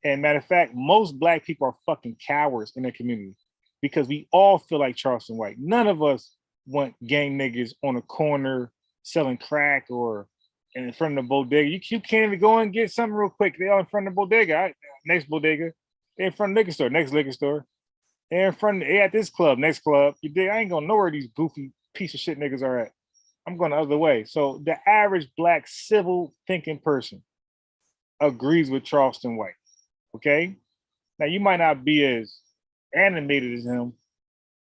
And matter of fact, most Black people are fucking cowards in their community because we all feel like Charleston White. None of us want gang niggas on a corner selling crack or in front of the bodega. You can't even go and get something real quick. They all in front of the bodega. Next bodega. They in front of the liquor store. Next liquor store. They're in front of, they at this club, next club. You dig? I ain't gonna know where these goofy piece of shit niggas are at. I'm going the other way. So the average black civil thinking person agrees with Charleston White. Okay. Now you might not be as animated as him,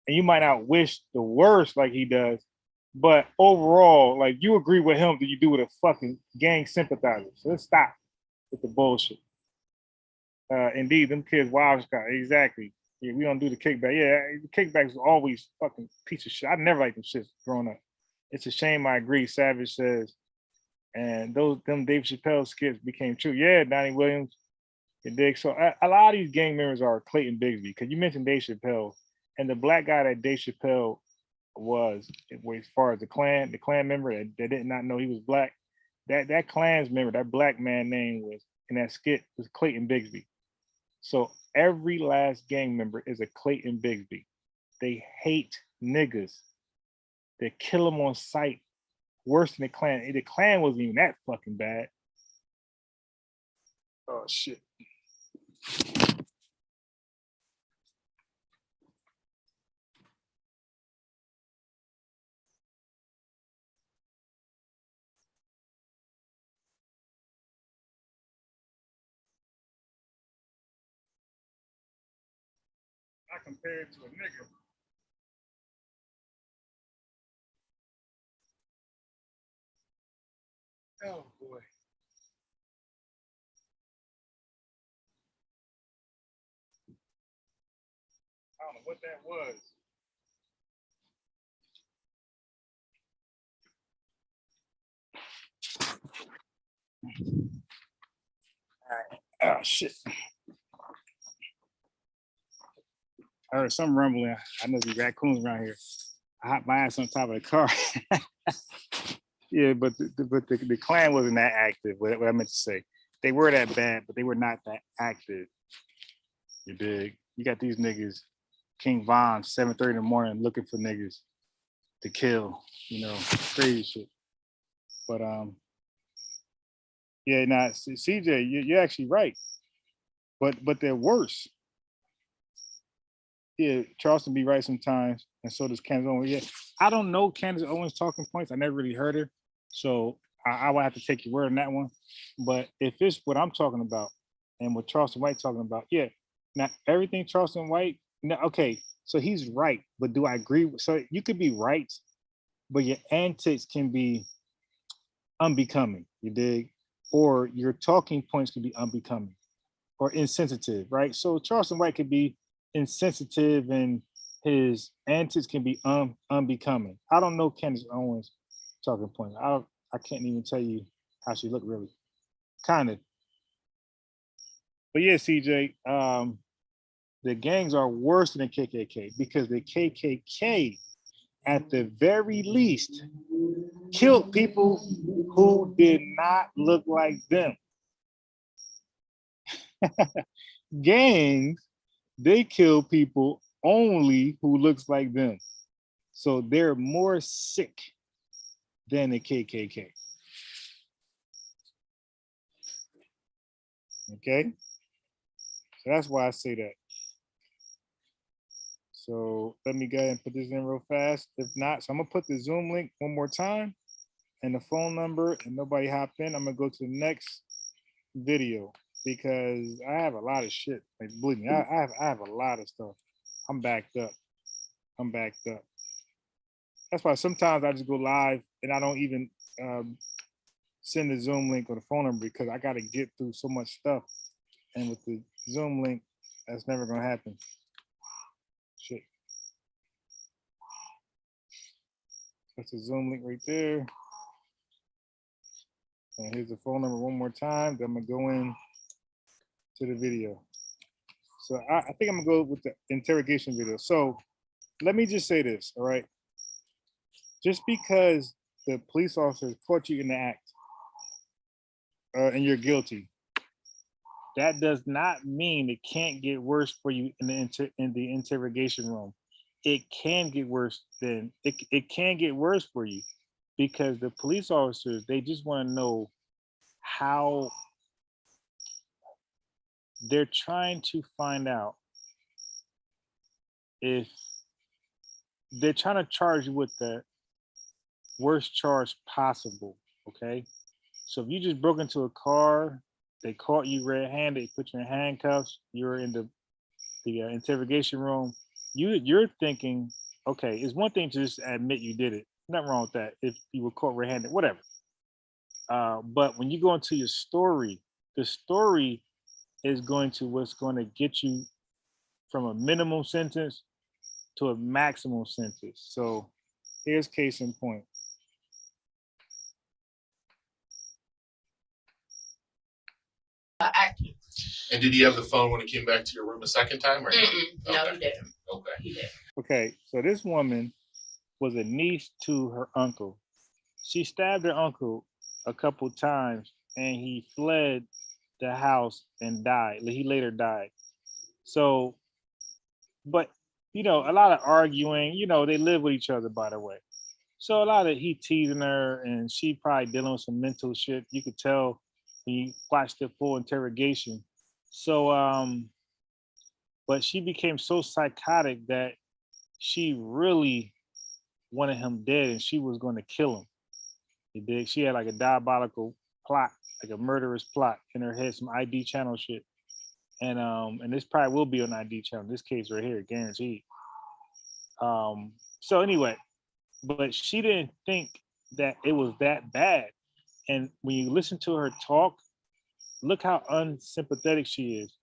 and you might not wish the worst like he does, but overall, like you agree with him than you do with a fucking gang sympathizer. So let's stop with the bullshit. Indeed, them kids wild Scott. Exactly. Yeah, we don't do the kickback. Yeah, the kickbacks was always fucking piece of shit. I never liked them shit growing up. It's a shame. I agree. Savage says, and them Dave Chappelle skits became true. Yeah, Donnie Williams. You dig? So a lot of these gang members are Clayton Bigsby, because you mentioned Dave Chappelle, and the black guy that Dave Chappelle was, as far as the Klan member that did not know he was black, that Klan's member, that black man name was in that skit was Clayton Bigsby. So every last gang member is a Clayton Bigsby. They hate niggas. They kill them on sight. Worse than the Klan. The Klan wasn't even that fucking bad. Oh shit. I compare it to a nigga. Oh boy. I don't know what that was. All right. Oh shit. I heard some rumbling. I know there's raccoons around here. I hopped my ass on top of the car. Yeah, but the Klan wasn't that active. What I meant to say, they were that bad, but they were not that active. You dig? You got these niggas, King Von, 7:30 in the morning, looking for niggas to kill. You know, crazy shit. But yeah, now CJ, you're actually right. But they're worse. Yeah, Charleston be right sometimes, and so does Candace Owens. Yeah, I don't know Candace Owens' talking points. I never really heard her, so I will have to take your word on that one. But if it's what I'm talking about and what Charleston White talking about, yeah. Now everything Charleston White, now, okay, so he's right, but do I agree? So you could be right, but your antics can be unbecoming. You dig? Or your talking points could be unbecoming or insensitive, right? So Charleston White could be insensitive and his antics can be unbecoming. I don't know Candace Owens' talking points. I can't even tell you how she looked really. Kind of. But yeah, CJ, the gangs are worse than the KKK because the KKK, at the very least, killed people who did not look like them. Gangs, they kill people only who looks like them. So they're more sick than the KKK. Okay? So that's why I say that. So let me go ahead and put this in real fast. If not, so I'm gonna put the Zoom link one more time and the phone number, and nobody hop in. I'm gonna go to the next video because I have a lot of shit. Like, believe me, I have a lot of stuff. I'm backed up. That's why sometimes I just go live and I don't even send the Zoom link or the phone number because I got to get through so much stuff. And with the Zoom link, that's never gonna happen. Shit. That's the Zoom link right there. And here's the phone number one more time. Then I'm gonna go in to the video. So I think I'm gonna go with the interrogation video. So let me just say this, all right? Just because the police officer caught you in the act and you're guilty, that does not mean it can't get worse for you in the interrogation room. It can get worse than it can get worse for you because the police officers, they just want to know how they're trying to find out if they're trying to charge you with the worst charge possible, okay? So if you just broke into a car, they caught you red-handed, put you in handcuffs, you're in the interrogation room, you're thinking, okay, it's one thing to just admit you did it. Nothing wrong with that. If you were caught red-handed, whatever. But when you go into your story, the story is what's going to get you from a minimum sentence to a maximum sentence. So here's case in point. And did he have the phone when he came back to your room a second time? Or no, he didn't. Okay. He didn't. Okay, so this woman was a niece to her uncle. She stabbed her uncle a couple times and he fled the house and died. He later died. So, but a lot of arguing, they live with each other, by the way. So a lot of he teasing her and she probably dealing with some mental shit. You could tell he watched the full interrogation. So, but she became so psychotic that she really wanted him dead and she was going to kill him. She had like a diabolical plot, like a murderous plot in her head, some ID channel shit. And this probably will be on ID channel, this case right here, guaranteed. So anyway, but she didn't think that it was that bad. And when you listen to her talk, look how unsympathetic she is.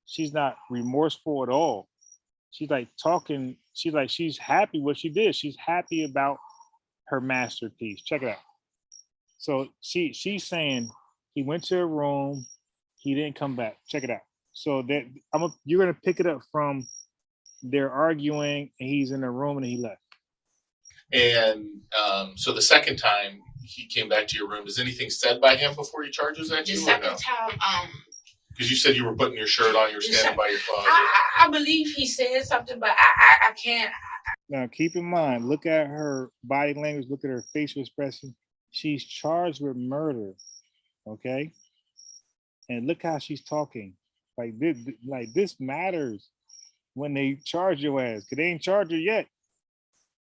She's not remorseful at all. She's like talking, she's happy what she did. She's happy about her masterpiece. Check it out. So she's saying he went to her room, he didn't come back. Check it out. So that you're gonna pick it up from they're arguing and he's in the room and he left. And so the second time he came back to your room, is anything said by him before he charges at you? The second time, because you said you were putting your shirt on, you're standing by your closet. I believe he said something, but I can't. Now keep in mind, look at her body language, look at her facial expression. She's charged with murder, okay? And look how she's talking. Like this matters when they charge your ass, because they ain't charged her yet.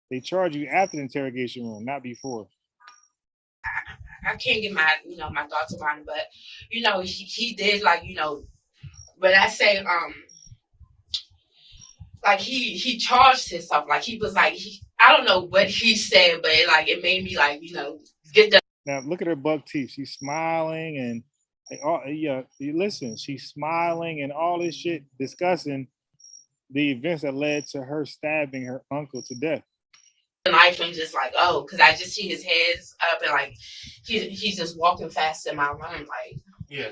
They charge you after the interrogation room, not before. I can't get my my thoughts around it, but he did, like, when I say like he charged himself, like he was like I don't know what he said, but it made me like get the. Now look at her buck teeth. She's smiling and listen, she's smiling and all this shit, discussing the events that led to her stabbing her uncle to death. Knife and just like, oh, because I just see his head's up and like he's just walking fast in my room, like. Yeah.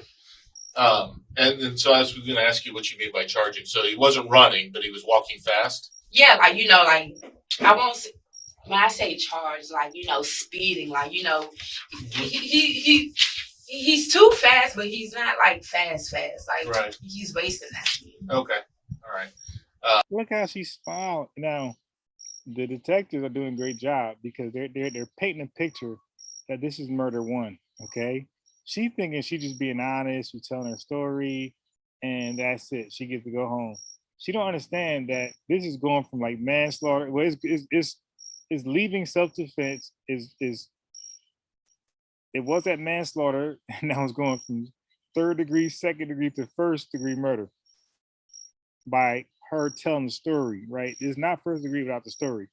And so I was going to ask you what you mean by charging. So he wasn't running, but he was walking fast. Yeah, like like I won't say, when I say charge, like speeding, like he's too fast, but he's not like fast, like right. He's wasting that speed. Okay, all right. Look how she smiled. Now the detectives are doing a great job because they're painting a picture that this is murder one. Okay, she thinking she just being honest, she's telling her story, and that's it. She gets to go home. She don't understand that this is going from like manslaughter. Well, it's leaving self-defense. It was at manslaughter, and now it's going from 3rd degree, 2nd degree to 1st degree murder by her telling the story, right? It's not 1st degree without the story.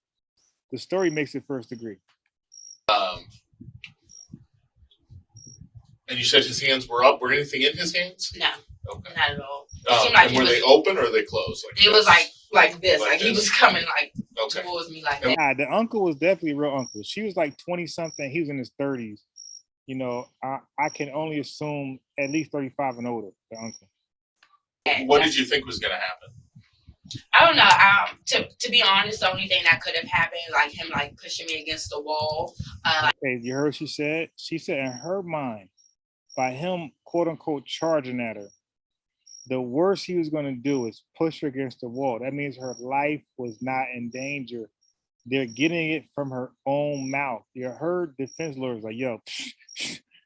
The story makes it 1st degree. And you said his hands were up. Were anything in his hands? No, okay. Not at all. And were they open or were they closed? It was like this. Like he was coming towards me like that. Yeah, the uncle was definitely a real uncle. She was like 20-something. He was in his 30s. I can only assume at least 35 and older, the uncle. What did you think was going to happen? I don't know. To be honest, the only thing that could have happened, like him like pushing me against the wall. Okay, you heard what she said? She said in her mind, by him quote unquote charging at her, the worst he was going to do is push her against the wall. That means her life was not in danger. They're getting it from her own mouth. You heard defense lawyers like, yo,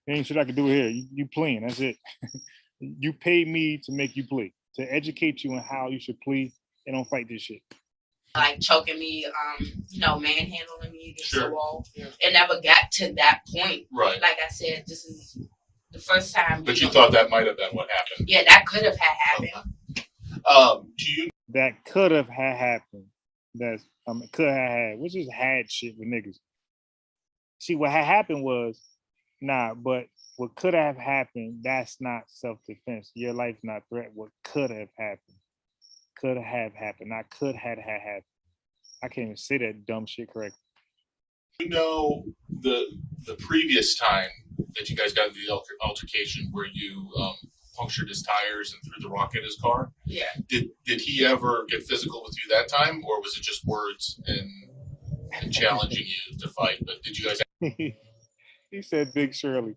there ain't shit I can do here. You pleading, that's it. You paid me to make you plea, to educate you on how you should plead and don't fight this shit. like choking me, manhandling me against the wall. It never got to that point. Right. Like I said, this is the first time. But you thought that might have been what happened. Yeah, that could have happened. Do you? That could have happened. That's could have had. Which is had shit with niggas. See, what had happened was, but what could have happened, that's not self-defense. Your life's not threat. What could have happened. Could have happened. Not could had happened. I can't even say that dumb shit correctly. You know the previous time that you guys got into the altercation where you punctured his tires and threw the rock at his car? Yeah. Did he ever get physical with you that time, or was it just words and challenging you to fight? But did you guys He said Big Shirley.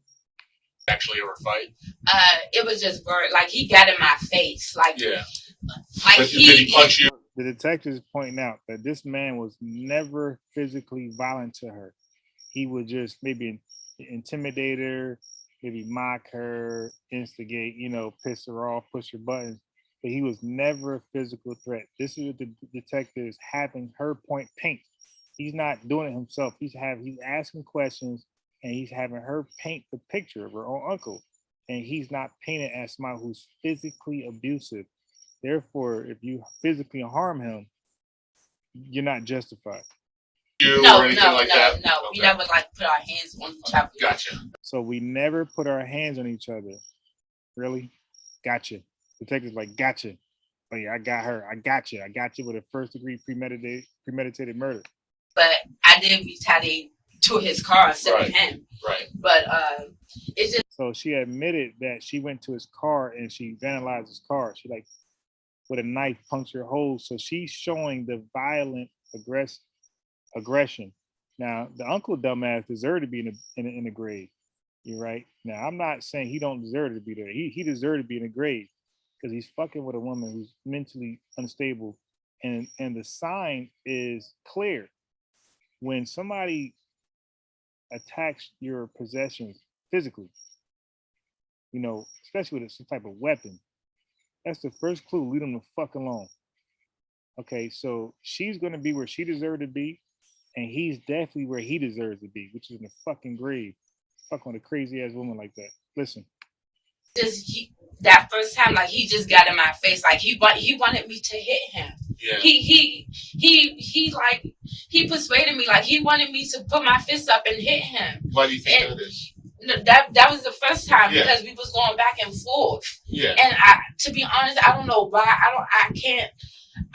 actually ever fight? It was just like he got in my face. Like, yeah. Like did he punch you? The detectives pointing out that this man was never physically violent to her. He would just maybe intimidate her, maybe mock her, instigate, piss her off, push her buttons. But he was never a physical threat. This is what the detective is having her point paint. He's not doing it himself. He's asking questions and he's having her paint the picture of her own uncle. And he's not painted as somebody who's physically abusive. Therefore, if you physically harm him, you're not justified. No. Okay. We never put our hands on each other. Gotcha. So we never put our hands on each other. Really? Gotcha. Detective's like, gotcha. Oh yeah, I got her. I got you with a first-degree premeditated murder. But I did retaliate to his car instead of him. Right. But it's just. So she admitted that she went to his car and she vandalized his car. She with a knife punctured holes. So she's showing the violent aggression. Now the uncle dumbass deserved to be in the grave. You're right. Now I'm not saying he don't deserve to be there. He deserved to be in the grave because he's fucking with a woman who's mentally unstable, and the sign is clear. When somebody attacks your possessions physically, especially with some type of weapon, that's the first clue. Leave them the fuck alone. Okay, so she's gonna be where she deserved to be, and he's definitely where he deserves to be, which is in the fucking grave. Fuck on a crazy ass woman like that. Listen. That first time, he just got in my face. He wanted me to hit him. Yeah. He persuaded me. He wanted me to put my fist up and hit him. Why do you think that is? That was the first time because we was going back and forth. Yeah. And to be honest, I don't know why.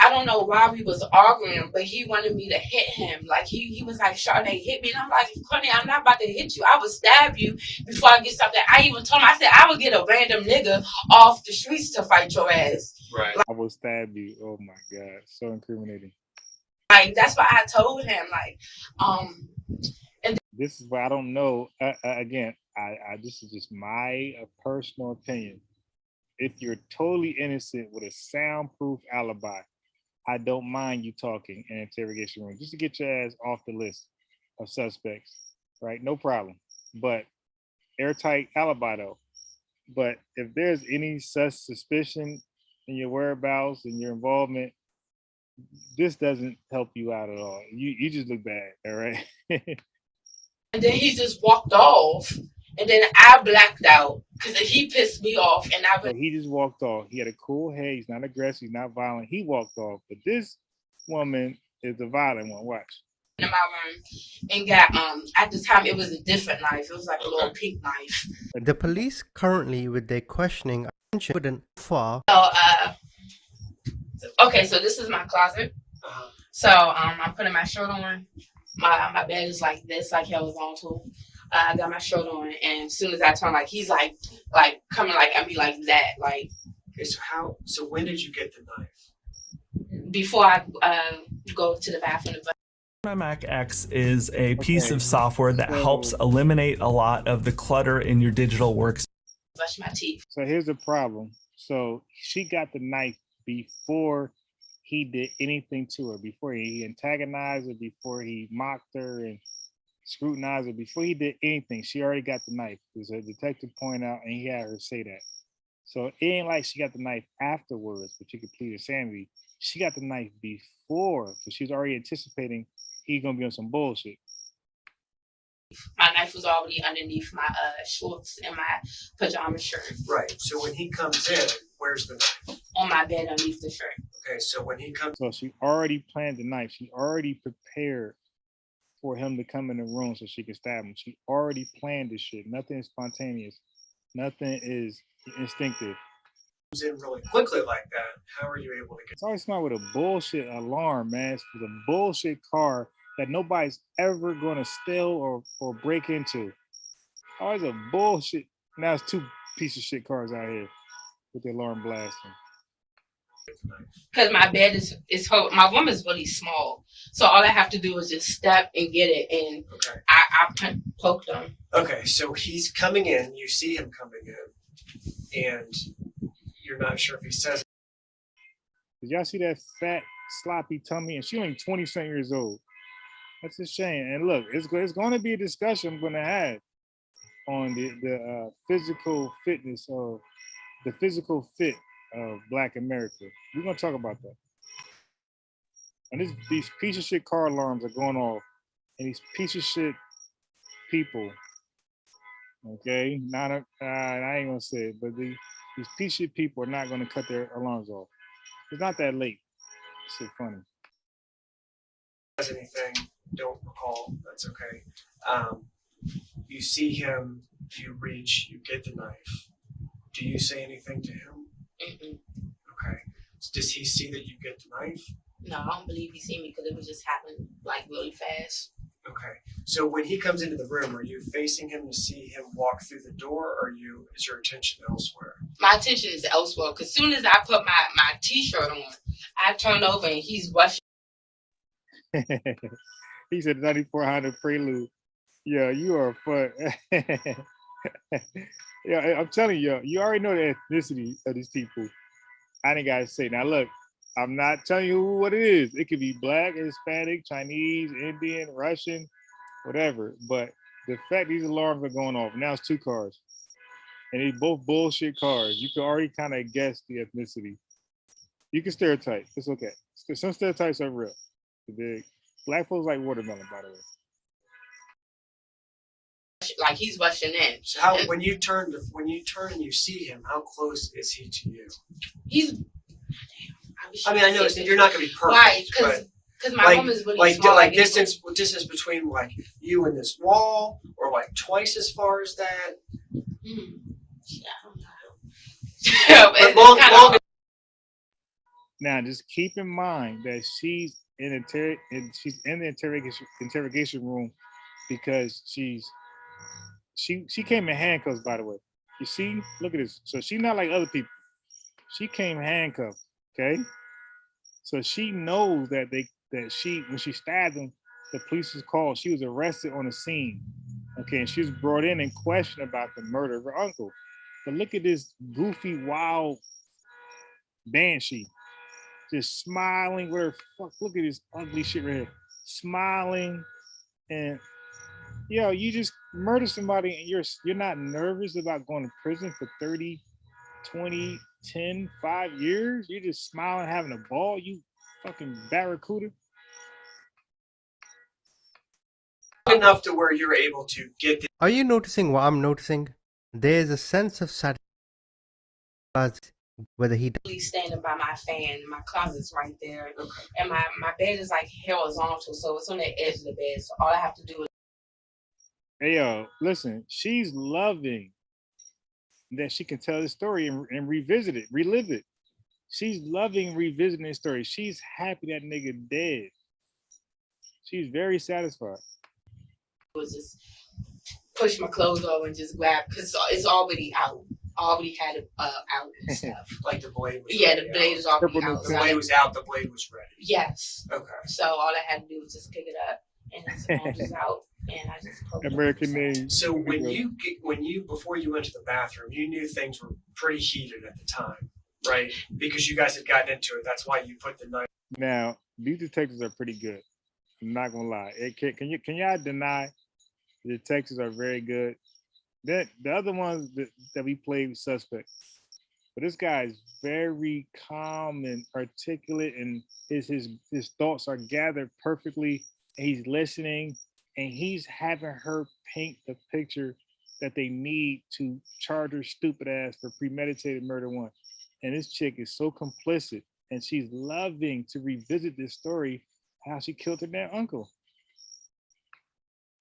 I don't know why we was arguing, but he wanted me to hit him. He was like, Sade, hit me. And I'm like, honey, I'm not about to hit you. I would stab you before I get something. I even told him, I said, I would get a random nigga off the streets to fight your ass. Right. I will stab you. Oh my God. So incriminating. That's why I told him, and this is why I don't know. Again, this is just my personal opinion. If you're totally innocent with a soundproof alibi, I don't mind you talking in an interrogation room just to get your ass off the list of suspects, right? No problem. But airtight alibi though. But if there's any such suspicion in your whereabouts and your involvement, this doesn't help you out at all. You just look bad, all right? And then he just walked off. And then I blacked out because he pissed me off. So he just walked off. He had a cool head. He's not aggressive. He's not violent. He walked off. But this woman is the violent one. Watch. In my room and got at the time it was a different knife. It was like a little pink knife. The police currently, with their questioning, wouldn't far. So okay, so this is my closet. So I'm putting my shirt on. My bed is like this, like I was on to. I got my shirt on, and as soon as I turn, he's coming at me like that, Okay, so when did you get the knife? Before I go to the bathroom. Mac X is a piece of software that helps eliminate a lot of the clutter in your digital works. Brush my teeth. So here's the problem. So she got the knife before he did anything to her, before he antagonized her, before he mocked her and scrutinized her, before he did anything. She already got the knife. There's a detective point out, and he had her say that. So it ain't like she got the knife afterwards, but you could plead insanity. She got the knife before, so she's already anticipating he's gonna be on some bullshit. My knife was already underneath my shorts and my pajama shirt. Right. So when he comes in, where's the knife? On my bed underneath the shirt. Okay. So when he comes, So she already planned the knife. She already prepared for him to come in the room so she could stab him. She already planned this shit. Nothing is spontaneous. Nothing is instinctive. in really quickly like that, how are you able to get? It's always smart with a bullshit alarm, man. It's with a bullshit car that nobody's ever gonna steal or break into. Always a bullshit. Now it's two piece of shit cars out here with the alarm blasting. Because my bed my room is really small, so all I have to do is just step and get it, and Okay. I poke them. Okay, so he's coming in. You see him coming in, and you're not sure if he says. Did y'all see that fat sloppy tummy? And she only 20-something years old. That's a shame. And look, it's going to be a discussion I'm going to have on the physical fitness of the physical fit of Black America. We're going to talk about that. And these piece of shit car alarms are going off, and these piece of shit people. Okay, I ain't gonna say it, but these piece of shit people are not going to cut their alarms off. It's not that late. Shit funny. Does anything? Don't recall. That's okay. You see him. You reach. You get the knife. Do you say anything to him? Mm-mm. Okay. So does he see that you get the knife? No, I don't believe he seen me because it was just happening like really fast. Okay. So when he comes into the room, are you facing him to see him walk through the door, or is your attention elsewhere? My attention is elsewhere because soon as I put my t-shirt on, I turn over and he's rushing. He said 9400 Prelude. Yeah, you are fun. Yeah, I'm telling you, you already know the ethnicity of these people. I ain't gotta say. Now look, I'm not telling you what it is. It could be Black, Hispanic, Chinese, Indian, Russian, whatever. But the fact these alarms are going off, now it's two cars. And they both bullshit cars. You can already kind of guess the ethnicity. You can stereotype. It's okay. Some stereotypes are real. Big. Black folks like watermelon, by the way. Like he's rushing in. So how when you turn and you see him, how close is he to you? He's. I mean, I know you're not going to be perfect, right? Because my room is really small. Like distance between like you and this wall, or like twice as far as that. Yeah, I don't know. Long. Now, just keep in mind that she's in the interrogation room because she came in handcuffs, by the way. You see, look at this. So she's not like other people. She came handcuffed. Okay, so she knows that when she stabbed him, the police was called. She was arrested on the scene. Okay, and she was brought in and questioned about the murder of her uncle. But look at this goofy, wild banshee, just smiling. Look at this ugly shit right here, smiling, and you just murdered somebody, and you're not nervous about going to prison for 30, 20, 10, 5 years. You're just smiling, having a ball. You fucking barracuda. Enough to where you're able to get. Are you noticing what I'm noticing? There's a sense of satisfaction whether he. He's standing by my fan. My closet's right there, and my bed is like horizontal, so it's on the edge of the bed. So all I have to do is. Hey yo, listen. She's loving that she can tell the story and revisit it, relive it. She's loving revisiting the story. She's happy that nigga dead. She's very satisfied. Was just push my clothes over and just grab because it's already out. Already had it out and stuff. Like the blade was the blade is already out. The blade was out, the blade was ready. Yes. Okay. So all I had to do was just pick it up and it's just out and I just poked American made. So before you went to the bathroom, you knew things were pretty heated at the time, right? Because you guys had gotten into it. That's why you put the knife. Now, these detectives are pretty good. I'm not gonna lie. Can y'all deny the detectives are very good? The other ones that we played suspect. But this guy is very calm and articulate, and his thoughts are gathered perfectly. And he's listening, and he's having her paint the picture that they need to charge her stupid ass for premeditated murder one. And this chick is so complicit, and she's loving to revisit this story, how she killed her damn uncle.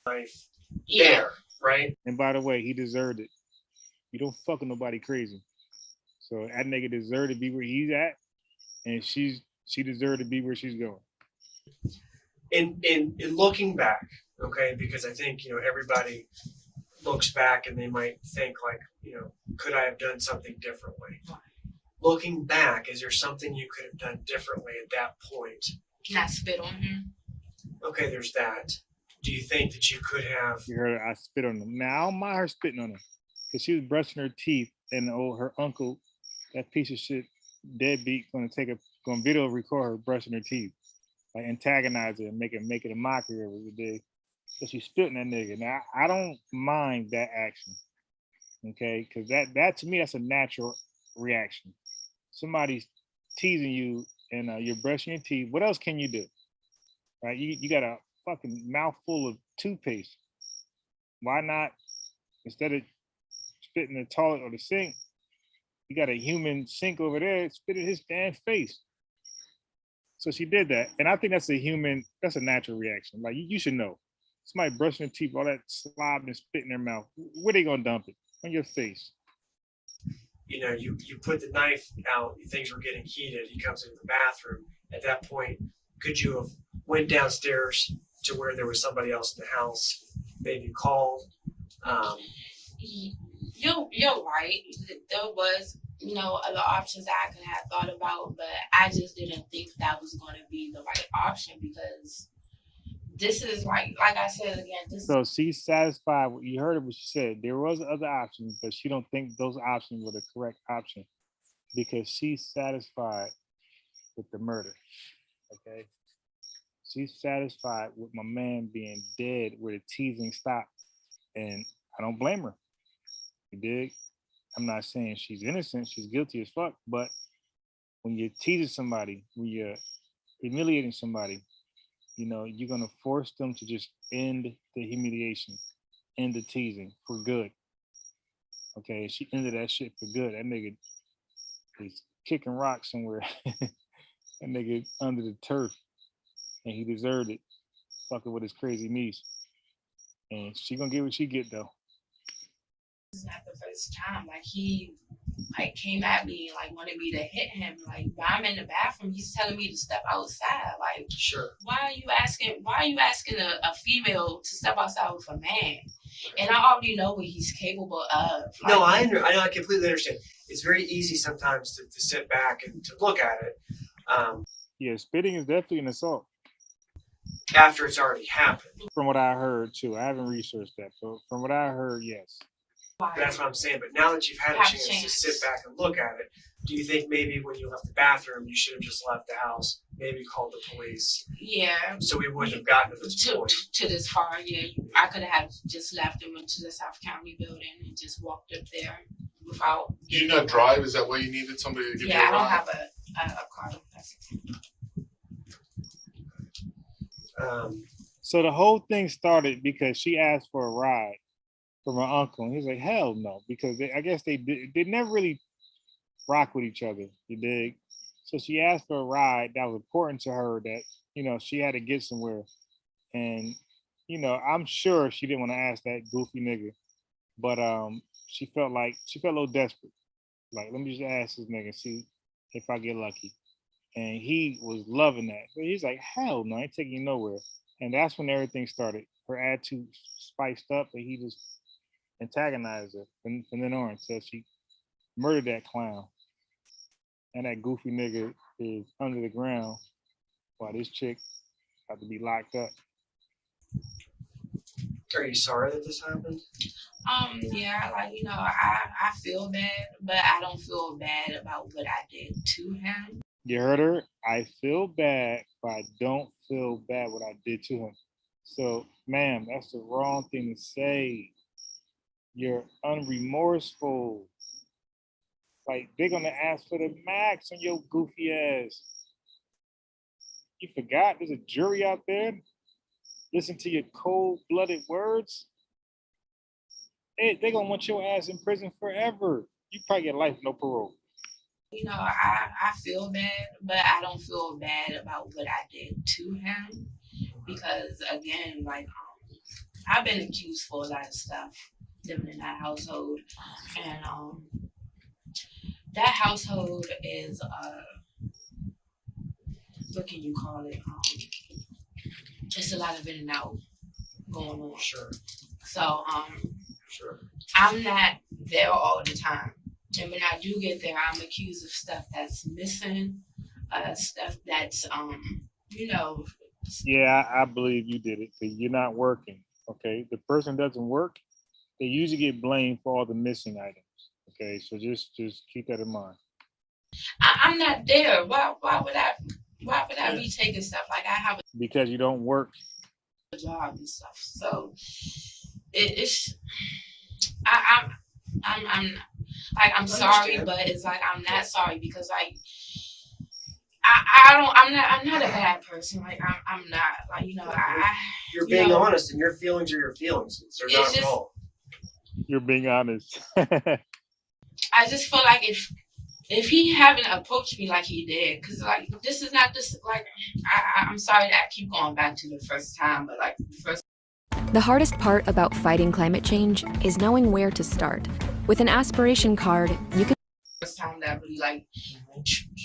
Knife there, right? And by the way, he deserved it. You don't fuck with nobody crazy. So that nigga deserved to be where he's at, and she deserved to be where she's going. In looking back, okay, because I think, you know, everybody looks back and they might think like, you know, could I have done something differently? Looking back, is there something you could have done differently at that point? Not spit on him. Okay, there's that. Do you think that you could have? You heard her, I spit on him. Now I don't mind her spitting on him, because she was brushing her teeth, and her uncle, that piece of shit deadbeat, gonna video record her brushing her teeth, like antagonize her and make it a mockery of it. Day. So she's spitting that nigga. Now I don't mind that action, okay? Because that to me, that's a natural reaction. Somebody's teasing you and you're brushing your teeth. What else can you do? Right? You got a fucking mouthful of toothpaste. Why not, instead of spitting in the toilet or the sink, you got a human sink over there, spit in his damn face. So she did that. And I think that's a natural reaction. Like you should know. Somebody brushing their teeth, all that slob and spit in their mouth. Where they gonna dump it? On your face. You know, you put the knife out, things were getting heated, he comes into the bathroom. At that point, could you have went downstairs to where there was somebody else in the house, maybe called? You're right. There was, you know, other options that I could have thought about, but I just didn't think that was going to be the right option, because this is like I said again. So she's satisfied. You heard what she said. There was other options, but she don't think those options were the correct option, because she's satisfied with the murder. Okay, she's satisfied with my man being dead, where the teasing stopped, and I don't blame her. You dig? I'm not saying she's innocent. She's guilty as fuck. But when you're teasing somebody, when you're humiliating somebody, you know, you're gonna force them to just end the humiliation, end the teasing for good. Okay, she ended that shit for good. That nigga is kicking rocks somewhere. That nigga under the turf, and he deserved it. Fucking with his crazy niece, and she gonna get what she get though. This is not the first time. Like he came at me, like wanted me to hit him. Like while I'm in the bathroom, he's telling me to step outside. Like, sure. Why are you asking a female to step outside with a man? And I already know what he's capable of. Like, No, I know. I completely understand. It's very easy sometimes to sit back and to look at it. Yeah, spitting is definitely an assault. After it's already happened. From what I heard too, I haven't researched that, but from what I heard, yes. That's what I'm saying. But now that you've had a chance to sit back and look at it, do you think maybe when you left the bathroom, you should have just left the house, maybe called the police? Yeah. So we wouldn't have gotten to this point. To this far, yeah. I could have just left and went to the South County building and just walked up there without. Do you not drive? Is that why you needed somebody to give you a ride? Yeah, I don't have a car. So the whole thing started because she asked for a ride from her uncle, and he's like, hell no, because I guess they never really rock with each other, you dig? So she asked for a ride that was important to her, that, you know, she had to get somewhere. And, you know, I'm sure she didn't want to ask that goofy nigga, but she felt a little desperate. Like, let me just ask this nigga, see if I get lucky. And he was loving that. So he's like, hell no, I ain't taking you nowhere. And that's when everything started. Her attitude spiced up, and he just antagonized her from then on until she murdered that clown. And that goofy nigga is under the ground while this chick about to be locked up. Are you sorry that this happened? Yeah, like, you know, I feel bad, but I don't feel bad about what I did to him. You heard her? I feel bad, but I don't feel bad what I did to him. So, ma'am, that's the wrong thing to say. You're unremorseful. Like, they're gonna ask for the max on your goofy ass. You forgot there's a jury out there. Listen to your cold-blooded words. They gonna want your ass in prison forever. You probably get life, no parole. You know, I feel bad, but I don't feel bad about what I did to him because, again, like, I've been accused for a lot of stuff living in that household, and that household is what can you call it? It's a lot of in and out going on. Sure. So Sure. I'm not there all the time, and when I do get there, I'm accused of stuff that's missing, stuff that's you know. Yeah, I believe you did it. You're not working. Okay, the person doesn't work. They usually get blamed for all the missing items. Okay, so just keep that in mind. I'm not there. Why would I be taking stuff like I have Because you don't work. a job and stuff? So it's I'm like I'm sorry, but it's like I'm not sorry because like I'm not a bad person. Like I'm not like You're being honest, and your feelings are your feelings. They're not wrong. You're being honest. I just feel like if he haven't approached me like he did, because like this is not just like I'm sorry that I keep going back to the first time, but like the first. The hardest part about fighting climate change is knowing where to start. With an aspiration card, you can. First time that really like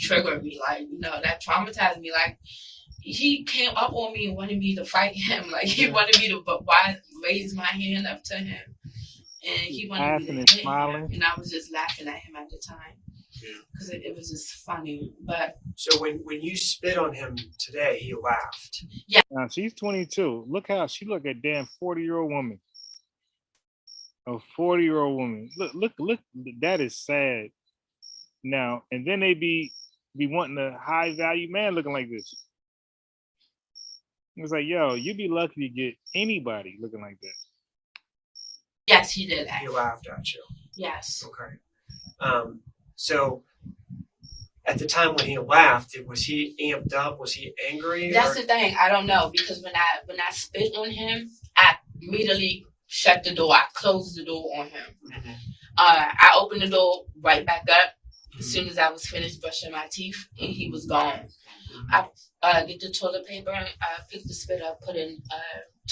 triggered me, like that traumatized me. Like he came up on me and wanted me to fight him. Like he wanted me to raise my hand up to him, and he wanted me to hit him, and I was just laughing at him at the time because it was just funny. But so when you spit on him today, he laughed. Yeah. Now she's 22. Look how she look at damn 40-year-old woman. A 40-year-old woman. Look. That is sad. Now and then they be wanting a high value man looking like this. It's like, yo, you'd be lucky to get anybody looking like that. Yes, he did that. He laughed at you. Yes. Okay. So at the time when he laughed, was he amped up? Was he angry? That's the thing. I don't know because when I spit on him, I immediately shut the door. I closed the door on him. Mm-hmm. I opened the door right back up as soon as I was finished brushing my teeth, and he was gone. I get the toilet paper, and pick the spit up, put in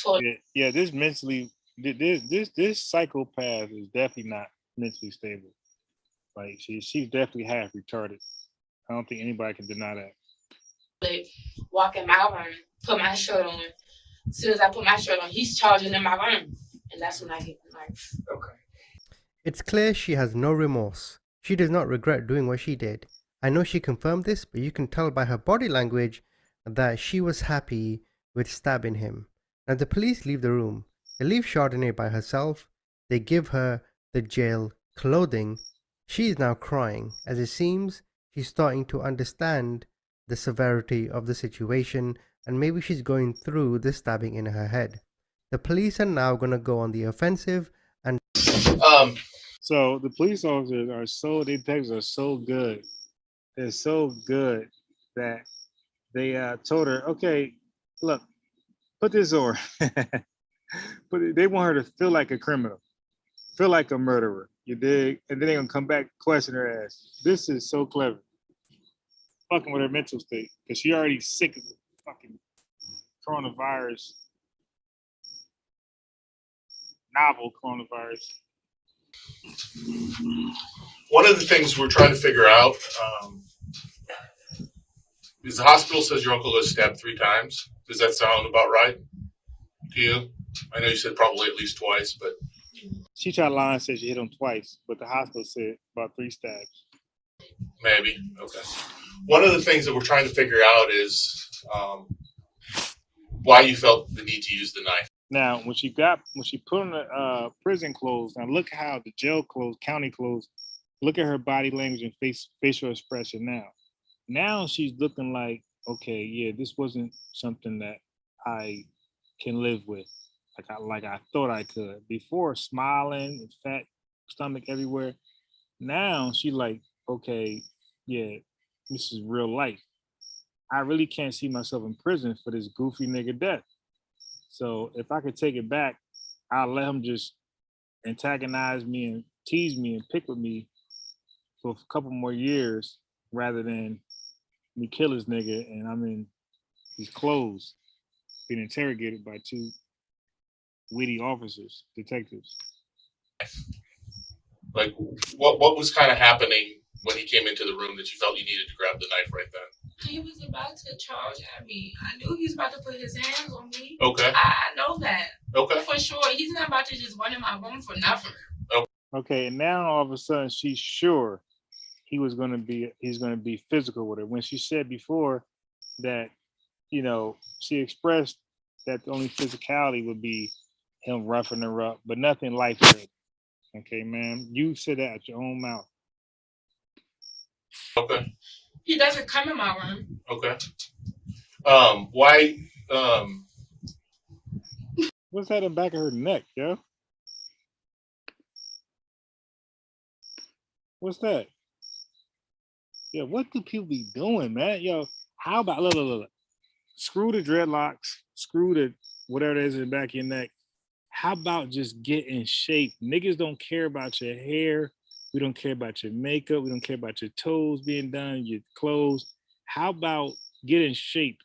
toilet. Yeah. This mentally, this psychopath is definitely not mentally stable. Like she's definitely half retarded. I don't think anybody can deny that. Walk in my room, put my shirt on. As soon as I put my shirt on, he's charging in my room, and that's when I get the knife. Okay. It's clear she has no remorse. She does not regret doing what she did. I know she confirmed this, but you can tell by her body language that she was happy with stabbing him. Now the police leave the room. They leave Chardonnay by herself. They give her the jail clothing. She is now crying, as it seems she's starting to understand the severity of the situation, and maybe she's going through the stabbing in her head. The police are now going to go on the offensive and so the police officers detectives are so good. They're so good that they told her, okay, look, put this on. But they want her to feel like a criminal, feel like a murderer. You dig? And then they're gonna come back question her ass. This is so clever. Fucking with her mental state. Because she already sick of the fucking coronavirus. Novel coronavirus. One of the things we're trying to figure out is the hospital says your uncle was stabbed 3 times. Does that sound about right to you? I know you said probably at least twice, but She tried to lie and said she hit him twice, but the hospital said about 3 stabs. maybe. Okay. One of the things that we're trying to figure out is why you felt the need to use the knife. Now, when she put on the prison clothes, now look how the jail clothes, county clothes, look at her body language and facial expression now. Now she's looking like, okay, yeah, this wasn't something that I can live with, like I thought I could. Before, smiling, fat stomach everywhere. Now she like, okay, yeah, this is real life. I really can't see myself in prison for this goofy nigga death. So if I could take it back, I'll let him just antagonize me and tease me and pick with me for a couple more years rather than me kill this nigga and I'm in these clothes being interrogated by two witty officers, detectives. Like, what was kind of happening when he came into the room that you felt you needed to grab the knife right then? He was about to charge at me. I knew he was about to put his hands on me. Okay. I know that. Okay. For sure. He's not about to just run in my room for nothing. Okay, and now all of a sudden she's sure he's gonna be physical with her. When she said before that, you know, she expressed that the only physicality would be him roughing her up, but nothing like that. Okay, man. You said that at your own mouth. Okay. He doesn't come in my room. Okay. Why? What's that in the back of her neck, yo? What's that? Yeah, what do people be doing, man? Yo, how about look. Screw the dreadlocks, screw the whatever it is in the back of your neck. How about just get in shape? Niggas don't care about your hair. We don't care about your makeup. We don't care about your toes being done, your clothes. How about get in shape?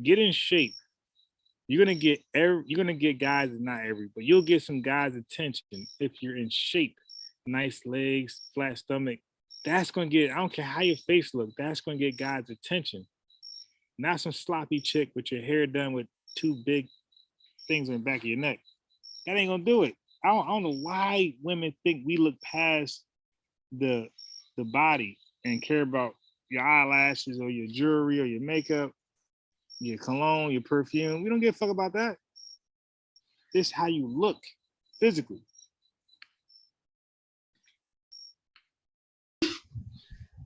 Get in shape. You're gonna get guys, not every, but you'll get some guys' attention if you're in shape. Nice legs, flat stomach. That's gonna get, I don't care how your face look, that's gonna get guys' attention. Not some sloppy chick with your hair done with two big things on the back of your neck. That ain't gonna do it. I don't know why women think we look past the body and care about your eyelashes or your jewelry or your makeup, your cologne, your perfume. We don't give a fuck about that. This is how you look physically.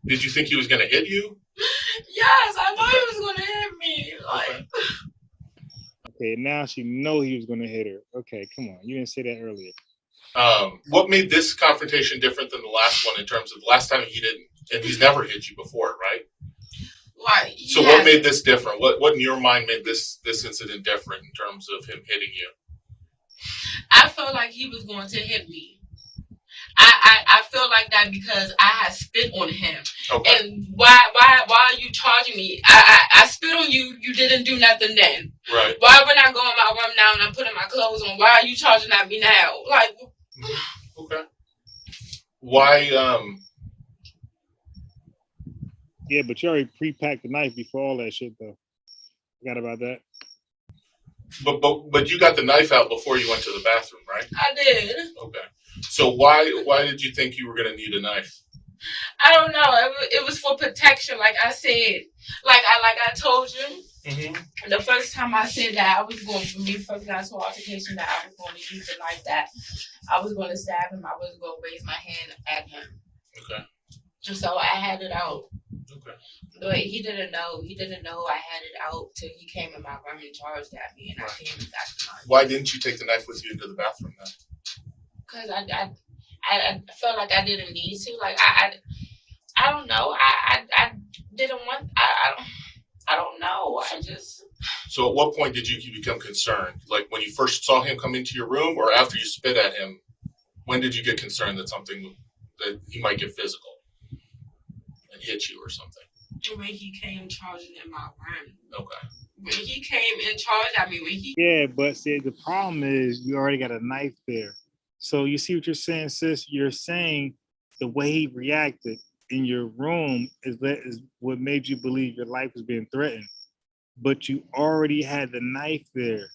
Did you think he was gonna hit you? Yes, I know he was gonna hit me. Like, okay, now she know he was gonna hit her. Okay, come on. You didn't say that earlier. What made this confrontation different than the last one in terms of the last time he didn't, and he's never hit you before, right? Right. So what made this different? What in your mind made this incident different in terms of him hitting you? I felt like he was going to hit me. I feel like that because I had spit on him. Okay. And why are you charging me? I spit on you. You didn't do nothing then. Right. Why when I go in my room now and I'm putting my clothes on? Why are you charging at me now? Like. Okay. Why? Yeah, but you already pre-packed the knife before all that shit, though. Forgot about that. But you got the knife out before you went to the bathroom, right? I did. Okay. So why did you think you were gonna need a knife? I don't know. It was for protection, like I said. Like I told you. Mm-hmm. The first time I said that I was going to be first got to altercation that I was going to use it like that. I was going to stab him. I wasn't going to raise my hand at him. Okay. So I had it out. Okay. But he didn't know. He didn't know I had it out till he came in my room and charged at me, and I came and got the knife. Why didn't you take the knife with you into the bathroom then? Because I felt like I didn't need to. Like I don't know. I didn't want. I don't know. I just. So at what point did you become concerned? Like when you first saw him come into your room, or after you spit at him? When did you get concerned that he might get physical and hit you or something? When he came charging in my room. Okay. When he came and charged at me, Yeah, but see, the problem is you already got a knife there. So you see what you're saying, sis? You're saying the way he reacted in your room is what made you believe your life was being threatened. But you already had the knife there.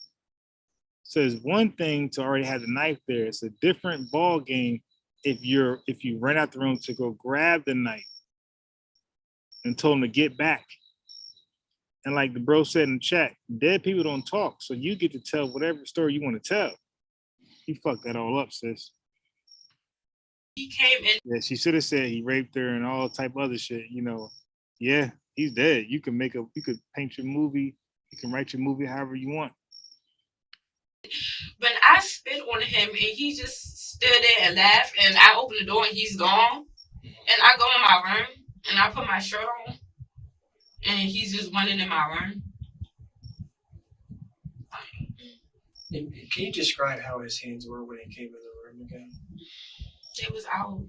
So it's one thing to already have the knife there. It's a different ball game if you run out the room to go grab the knife and told him to get back. And like the bro said in the chat, dead people don't talk. So you get to tell whatever story you want to tell. He fucked that all up, sis. He came in. Yeah, she should have said he raped her and all type of other shit. You know, yeah, he's dead. You can paint your movie. You can write your movie however you want. When I spit on him and he just stood there and laughed and I opened the door and he's gone. And I go in my room and I put my shirt on and he's just running in my room. And can you describe how his hands were when he came in the room again? It was out.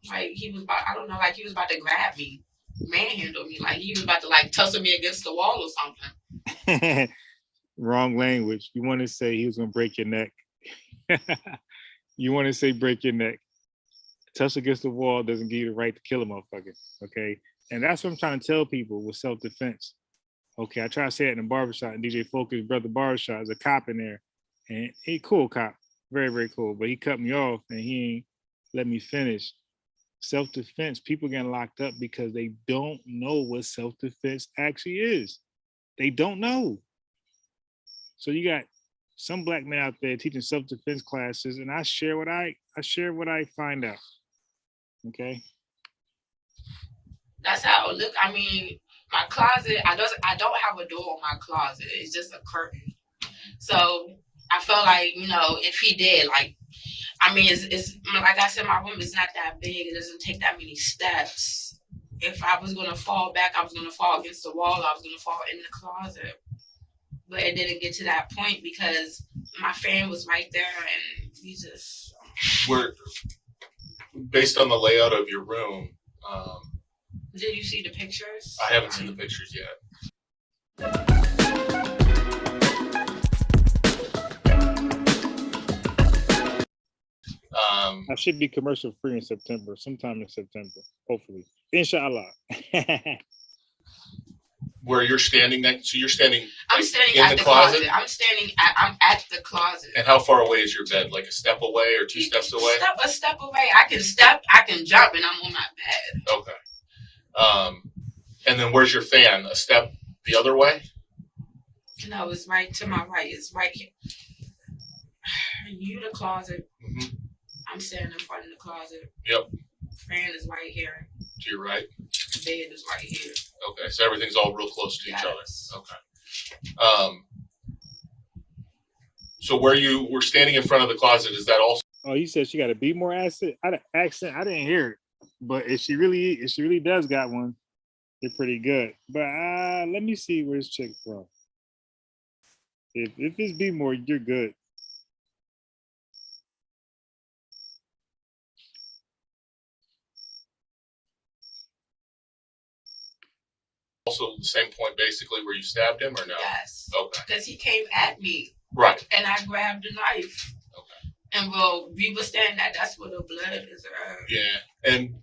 Like he was about, I don't know, like he was about to grab me, manhandle me, like he was about to like tussle me against the wall or something. Wrong language. You want to say he was gonna break your neck. You want to say break your neck. Tussle against the wall doesn't give you the right to kill a motherfucker. Okay. And that's what I'm trying to tell people with self-defense. Okay. I try to say it in the barbershop, and DJ Focus brother barbershop is a cop in there. And he cool cop. Very, very cool. But he cut me off and he ain't let me finish. Self-defense, people getting locked up because they don't know what self-defense actually is. They don't know. So you got some black men out there teaching self-defense classes, and I share what I find out. Okay. That's how it look. I mean, my closet, I don't have a door on my closet. It's just a curtain. So I felt like, you know, if he did, like, I mean, it's like I said, my room is not that big. It doesn't take that many steps. If I was gonna fall back, I was gonna fall against the wall. I was gonna fall in the closet. But it didn't get to that point because my fan was right there, and we just. We're based on the layout of your room. Did you see the pictures? I haven't seen the pictures yet. I should be commercial free in September, sometime in September, hopefully. Inshallah. Where you're standing next, so you're standing. I'm like, standing in at the the closet. I'm at the closet. And how far away is your bed? Like a step away or two steps away? A step away. I can step, I can jump, and I'm on my bed. Okay. And then where's your fan? A step the other way? No, it's right to my right. It's right here. You the closet. Mm-hmm. I'm standing in front of the closet. Yep. Fan is right here. To your right? The bed is right here. Okay, so everything's all real close to each other. Okay. So where you were standing in front of the closet, is that also? Oh, you said she got a beat more accent? Accent? I didn't hear it. But if she really does got one, they're pretty good. But let me see where this chick from. If it's be more, you're good. also the same point basically where you stabbed him, or no? Yes. Okay. Because he came at me. Right. And I grabbed the knife. Okay. And well, we were standing that that's where the blood is. Yeah. And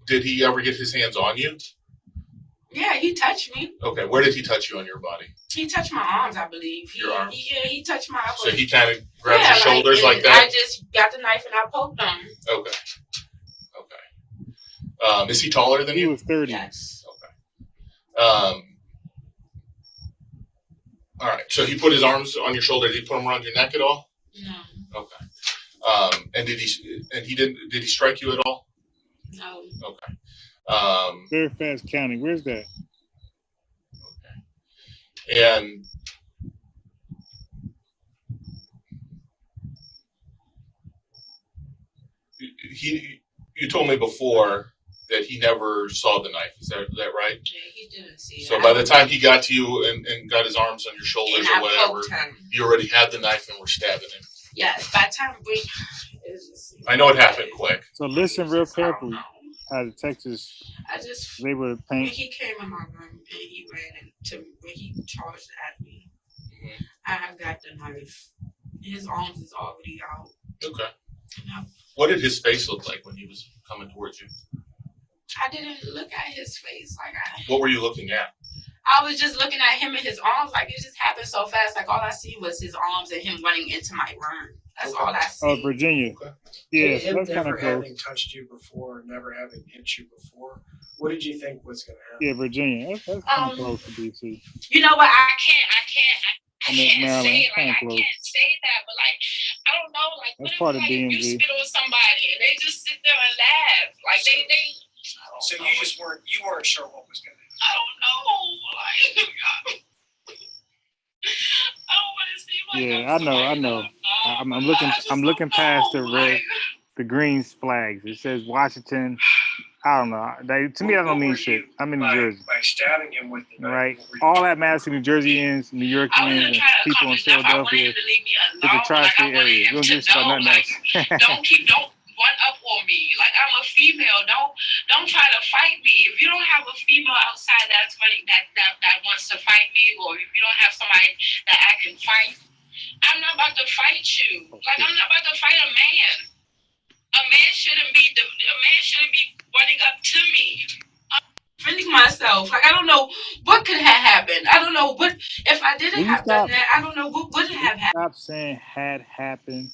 did he ever get his hands on you? Yeah, he touched me. Okay. Where did he touch you on your body? He touched my arms, I believe. Your arms? He touched my. So he kind of grabbed your shoulders like that? I just got the knife and I poked him. Okay. Okay. Is he taller than you? He was 30. Yes. Okay. All right. So he put his arms on your shoulder. Did he put them around your neck at all? No. Okay. And did he strike you at all? No. Okay. Fairfax County. Where's that? Okay. And you told me before that he never saw the knife. Is that right? Yeah, he didn't see it. So by the time he got to you and got his arms on your shoulders or whatever, you already had the knife and were stabbing him. Yes. By the time I know it happened quick. So listen real carefully. How the Texas, they were when he came in my room and he ran into when he charged at me, I got the knife. His arms is already out. Okay. What did his face look like when he was coming towards you? I didn't look at his face. What were you looking at? I was just looking at him and his arms. Like, it just happened so fast. Like, all I see was his arms and him running into my room. That's all I see. Oh, Virginia. Okay. Yeah, him that's kind never of close. having touched you before, never having hit you before, what did you think was going to happen? Yeah, Virginia. That's kind of close to DC. You know what? I can't Maryland. say it. Kind of I close. can't say that, but I don't know. That's what part of if you DMV. spit on somebody and they just sit there and laugh? Like they. So you weren't sure what was going to happen. I don't know. I don't want to seem like I know. I'm looking past the green flags. It says Washington, I don't know. To me, that don't mean shit. I'm in New Jersey. By stabbing him with the knife. Right? All that matters to New Jerseyans, New Yorkers, and people in Philadelphia. It's a tri-state area. We don't give a shit about nothing else. don't run up on me. Like, I'm a female. Don't try to fight me. If you don't have a female outside that's running that wants to fight me, or if you don't have somebody that I can fight, I'm not about to fight you. Like, I'm not about to fight a man. A man shouldn't be running up to me. I'm defending myself. Like, I don't know what could have happened. I don't know what if I didn't have done that. I don't know what would have happened. Stop saying had happened.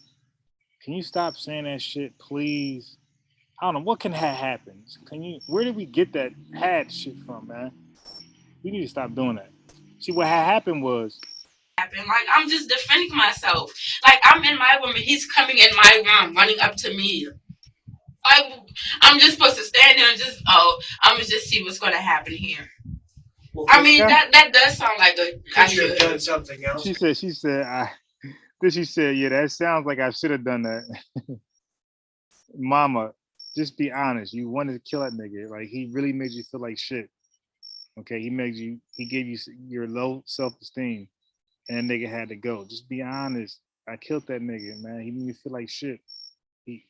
Can you stop saying that shit, please? I don't know what can have happened. Where did we get that had shit from, man? We need to stop doing that. See, what had happened was. Like, I'm just defending myself. Like, I'm in my room and he's coming in my room, running up to me. Like, I'm just supposed to stand there and I'm gonna just see what's gonna happen here. Well, I mean, that does sound like I should have done something else. She said, yeah, that sounds like I should have done that. Mama, just be honest. You wanted to kill that nigga. Like, he really made you feel like shit. Okay, he gave you your low self-esteem. And that nigga had to go. Just be honest. I killed that nigga, man. He made me feel like shit.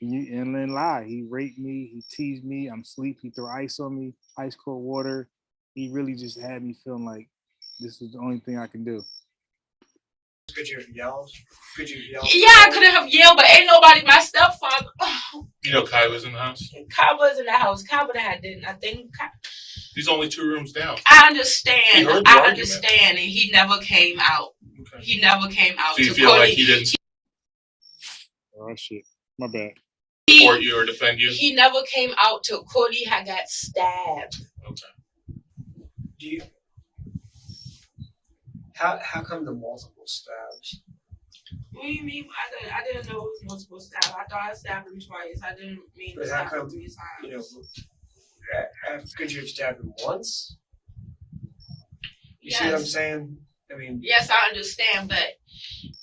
And then lie. He raped me. He teased me. I'm asleep. He threw ice on me, ice cold water. He really just had me feeling like this is the only thing I can do. Could you have yelled? Yeah, I could have yelled, but ain't nobody. My stepfather. You know, Kai was in the house. Kai was in the house. Kai would have didn't. I think. He's only 2 rooms down. I understand. I understand, and he never came out. Okay. He never came out. So you feel like he didn't? Oh shit! My bad. Support you or defend you? He never came out till Cody had got stabbed. Okay. How come the multiple stabs? What do you mean? I didn't know it was multiple stabs. I thought I stabbed him twice. I didn't mean to stab him 3 times. You know, could you have stabbed him once? You see what I'm saying? I mean, yes, I understand, but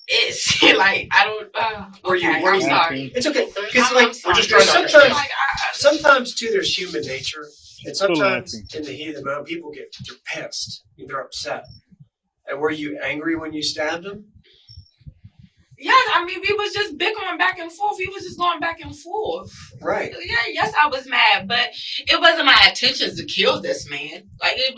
it's like I don't. I'm sorry. It's okay. We're just trying to sometimes too, there's human nature, and sometimes in the heat of the moment, people they're pissed, they're upset. And were you angry when you stabbed him? Yes, I mean, we was just bickering back and forth. We was just going back and forth. Right. Yeah, yes, I was mad, but it wasn't my intentions to kill this man. Like, that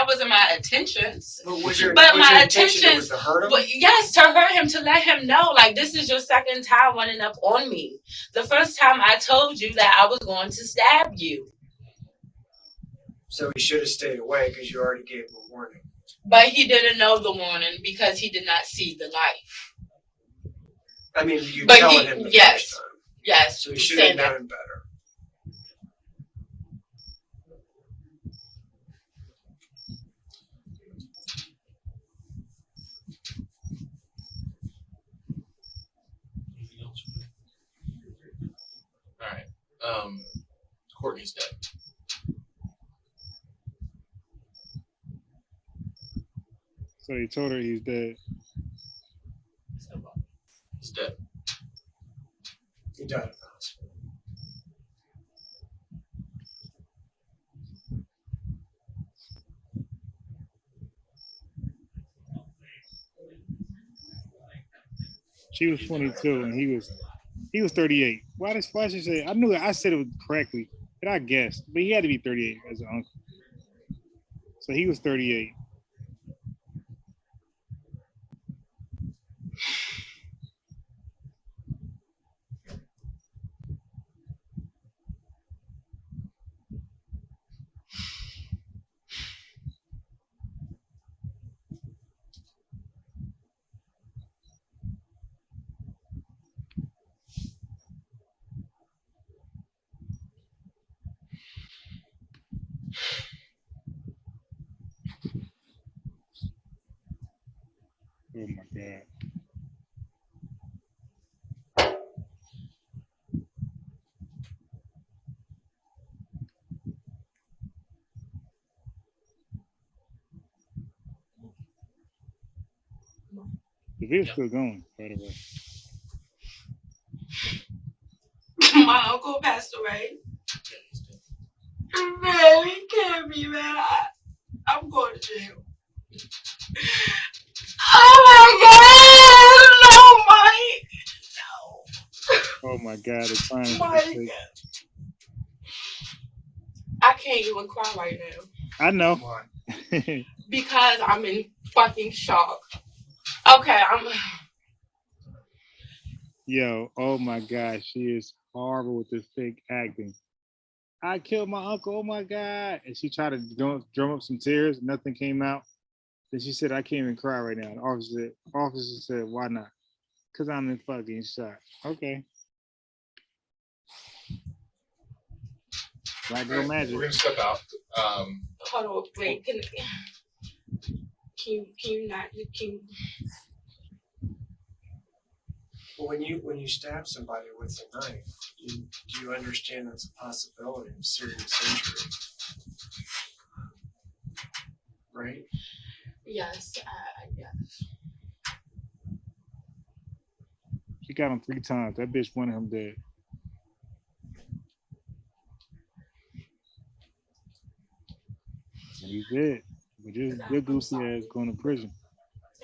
wasn't my intentions. But was your my intention was to hurt him? But yes, to hurt him, to let him know, like, this is your second time running up on me. The first time I told you that I was going to stab you. So he should have stayed away because you already gave him a warning. But he didn't know the warning because he did not see the knife. I mean, you telling him the first time. Yes. So he should have known better. All right. Courtney's dead. So he told her he's dead. He's dead. He died at the hospital. She was 22 and he was 38. Why should she say? I said it correctly, but I guessed. But he had to be 38 as an uncle. So he was 38. Oh my God. The video's still going, by the way. My uncle passed away. Man, he can't be, man. I'm going to jail. Oh my God! No, Mike. Oh my God, the crying. No. Mike. I can't even cry right now. I know. Because I'm in fucking shock. Okay, Yo, oh my gosh, she is horrible with this fake acting. I killed my uncle, oh my God. And she tried to drum up some tears, nothing came out. Then she said, I can't even cry right now. The officer said, why not? Because I'm in fucking shock. Okay. Black girl magic. We're gonna step out. hold on, wait. Can you not? Well, when you stab somebody with a knife, do you understand that's a possibility of serious injury? Right? Yes, yes. She got him 3 times. That bitch wanted him dead. And he's dead. But this goofy ass going to prison.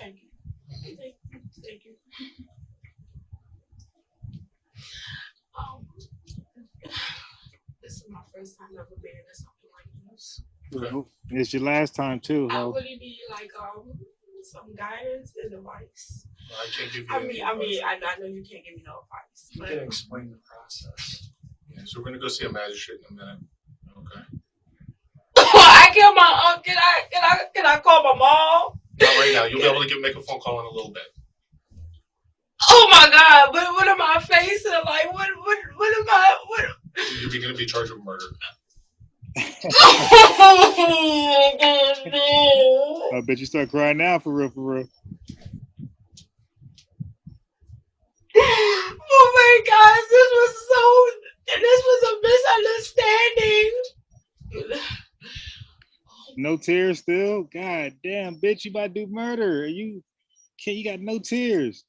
Thank you. Thank you. This is my first time ever being in something like this. Well, it's your last time too, I ho. really need like some guidance and advice. I can't give you I know you can't give me no advice. You can explain the process. Yeah, so we're gonna go see a magistrate in a minute. Okay. I killed my uncle. Can I call my mom? Not right now. You'll be able to make a phone call in a little bit. Oh my God! What am I facing? Like what am I? What? You're gonna be charged with murder. I bet you start crying now, for real, for real. Oh my gosh, this was a misunderstanding. No tears still? God damn, bitch, you about to do murder. You got no tears.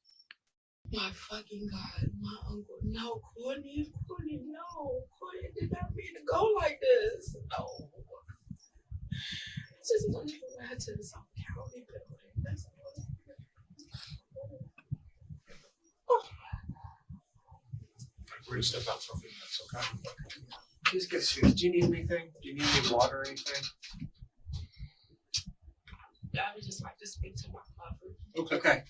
My fucking God, my uncle. No, Courtney, no. Courtney did not mean to go like this. No. Just don't go back to the South County building. That's We're gonna step out for a few minutes, okay? Please get serious. Do you need anything? Do you need any water or anything? I would just like to speak to my father. Okay.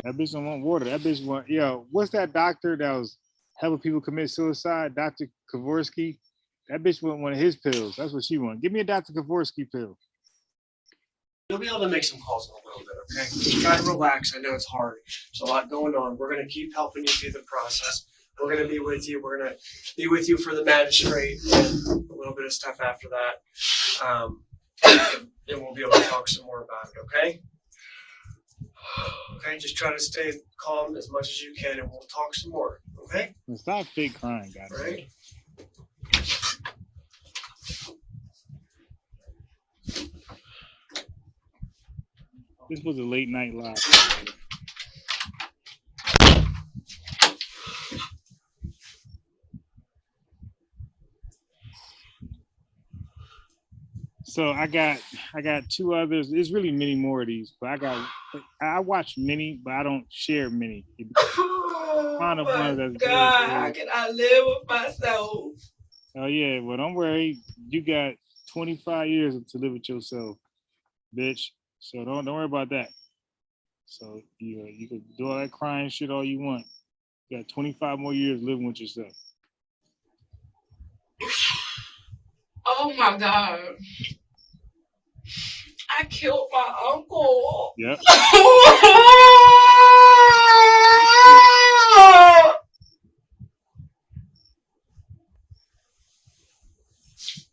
That bitch don't want water. That bitch want, what's that doctor that was helping people commit suicide? Dr. Kovorsky? That bitch want one of his pills. That's what she want. Give me a Dr. Kovorsky pill. You'll be able to make some calls in a little bit, okay? Just try to relax. I know it's hard. There's a lot going on. We're going to keep helping you through the process. We're going to be with you. We're going to be with you for the magistrate and a little bit of stuff after that. And we'll be able to talk some more about it, okay? Okay, just try to stay calm as much as you can and we'll talk some more, okay? And stop fake crying, guys. Right? This was a late night live. So I got 2 others. There's really many more of these, but I watch many, but I don't share many. Oh my God, how can I live with myself? Oh yeah, well don't worry. You got 25 years to live with yourself, bitch. So don't worry about that. So you can do all that crying shit all you want. You got 25 more years living with yourself. Oh my God. I killed my uncle. Yep.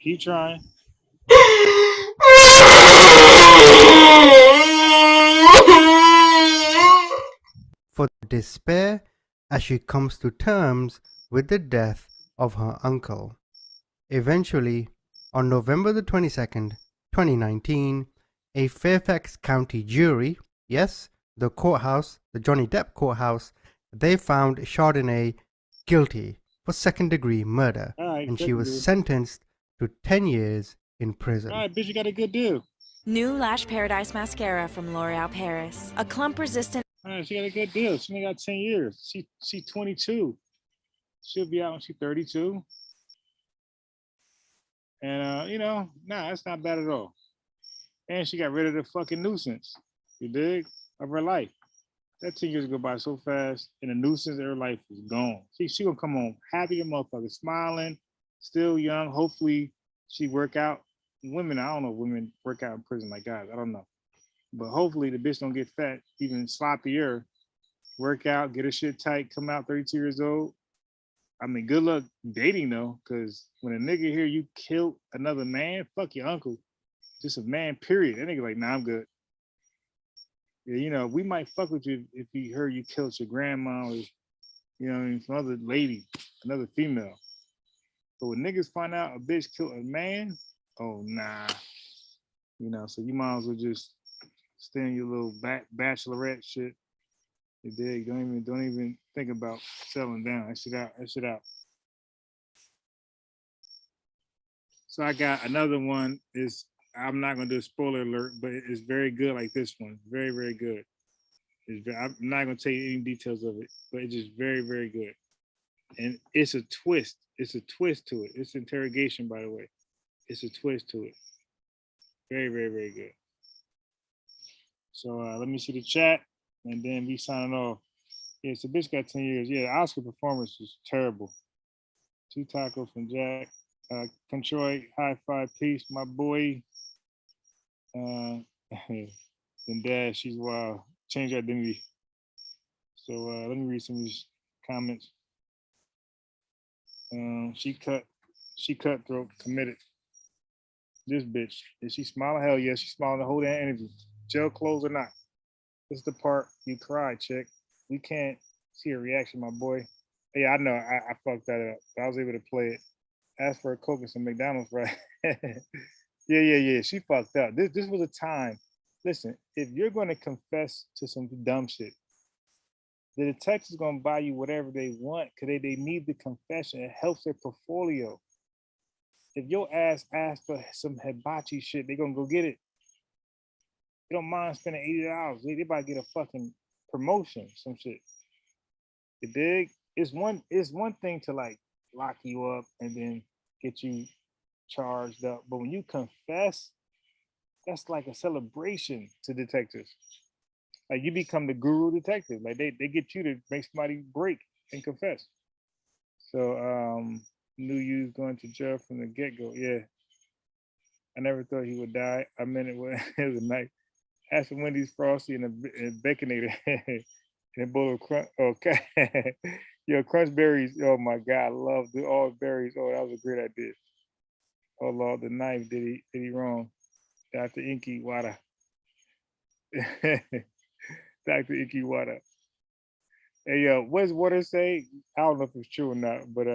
Keep trying. For despair as she comes to terms with the death of her uncle. Eventually, on November the 22nd, 2019, a Fairfax County jury, yes, the courthouse, the Johnny Depp courthouse, they found Chardonnay guilty for second-degree murder, Right, and she was sentenced to 10 years in All prison. right, bitch, you got a good deal. New Lash Paradise Mascara from L'Oreal Paris. A clump-resistant. All right, she got a good deal. She only got 10 years. She 22. She'll be out when she's 32. And you know, nah, that's not bad at all. And she got rid of the fucking nuisance, you dig, of her life. That 10 years go by so fast, and the nuisance of her life is gone. She gonna come home happy, the motherfucker, smiling, still young. Hopefully, she work out. Women, I don't know if women work out in prison like guys. I don't know. But hopefully the bitch don't get fat, even sloppier. Work out, get her shit tight, come out 32 years old. I mean, good luck dating though, because when a nigga hear you killed another man, fuck your uncle. Just a man, period. That nigga like, nah, I'm good. Yeah, you know, we might fuck with you if he heard you killed your grandma or, you know what I mean, some other lady, another female. But when niggas find out a bitch killed a man, oh nah. You know, so you might as well just stay in your little bachelorette shit. You dig? Don't even think about settling down. That shit out. So I got another one. I'm not gonna do a spoiler alert, but it's very good like this one. Very, very good. I'm not gonna tell you any details of it, but it's just very, very good. And it's a twist. It's a twist to it. It's interrogation, by the way. It's a twist to it. Very, very, very good. So let me see the chat, and then we signing off. Yeah, so bitch got 10 years. Yeah, the Oscar performance was terrible. 2 tacos from Jack. Controy, high five, peace, my boy. Then Dad, she's wild. Change identity. So let me read some of these comments. She cutthroat, committed. This bitch. Is she smiling? Hell yeah, she's smiling the whole damn interview. Jail clothes or not. This is the part you cry, chick. We can't see a reaction, my boy. Yeah, I know. I fucked that up. I was able to play it. Ask for a Coke and some McDonald's, right? Yeah. She fucked up. This was a time. Listen, if you're going to confess to some dumb shit, the detective's going to buy you whatever they want because they need the confession. It helps their portfolio. If your ass asks for some hibachi shit, they're going to go get it. They don't mind spending $80. They about to get a fucking promotion, some shit. You dig? It's one thing to like lock you up and then get you charged up. But when you confess, that's like a celebration to detectives. Like you become the guru detective. Like they get you to make somebody break and confess. So knew you was going to jail from the get-go. Yeah. I never thought he would die. I meant it was a night. Ask for Wendy's Frosty and a Baconator and a bowl of crunch. Okay. Yo, crunch berries. Oh my God, I love all berries. Oh, that was a great idea. Oh Lord, the knife did he wrong. Dr. Inky Wada. Dr. Inky Wada. Hey yo, what does water say? I don't know if it's true or not, but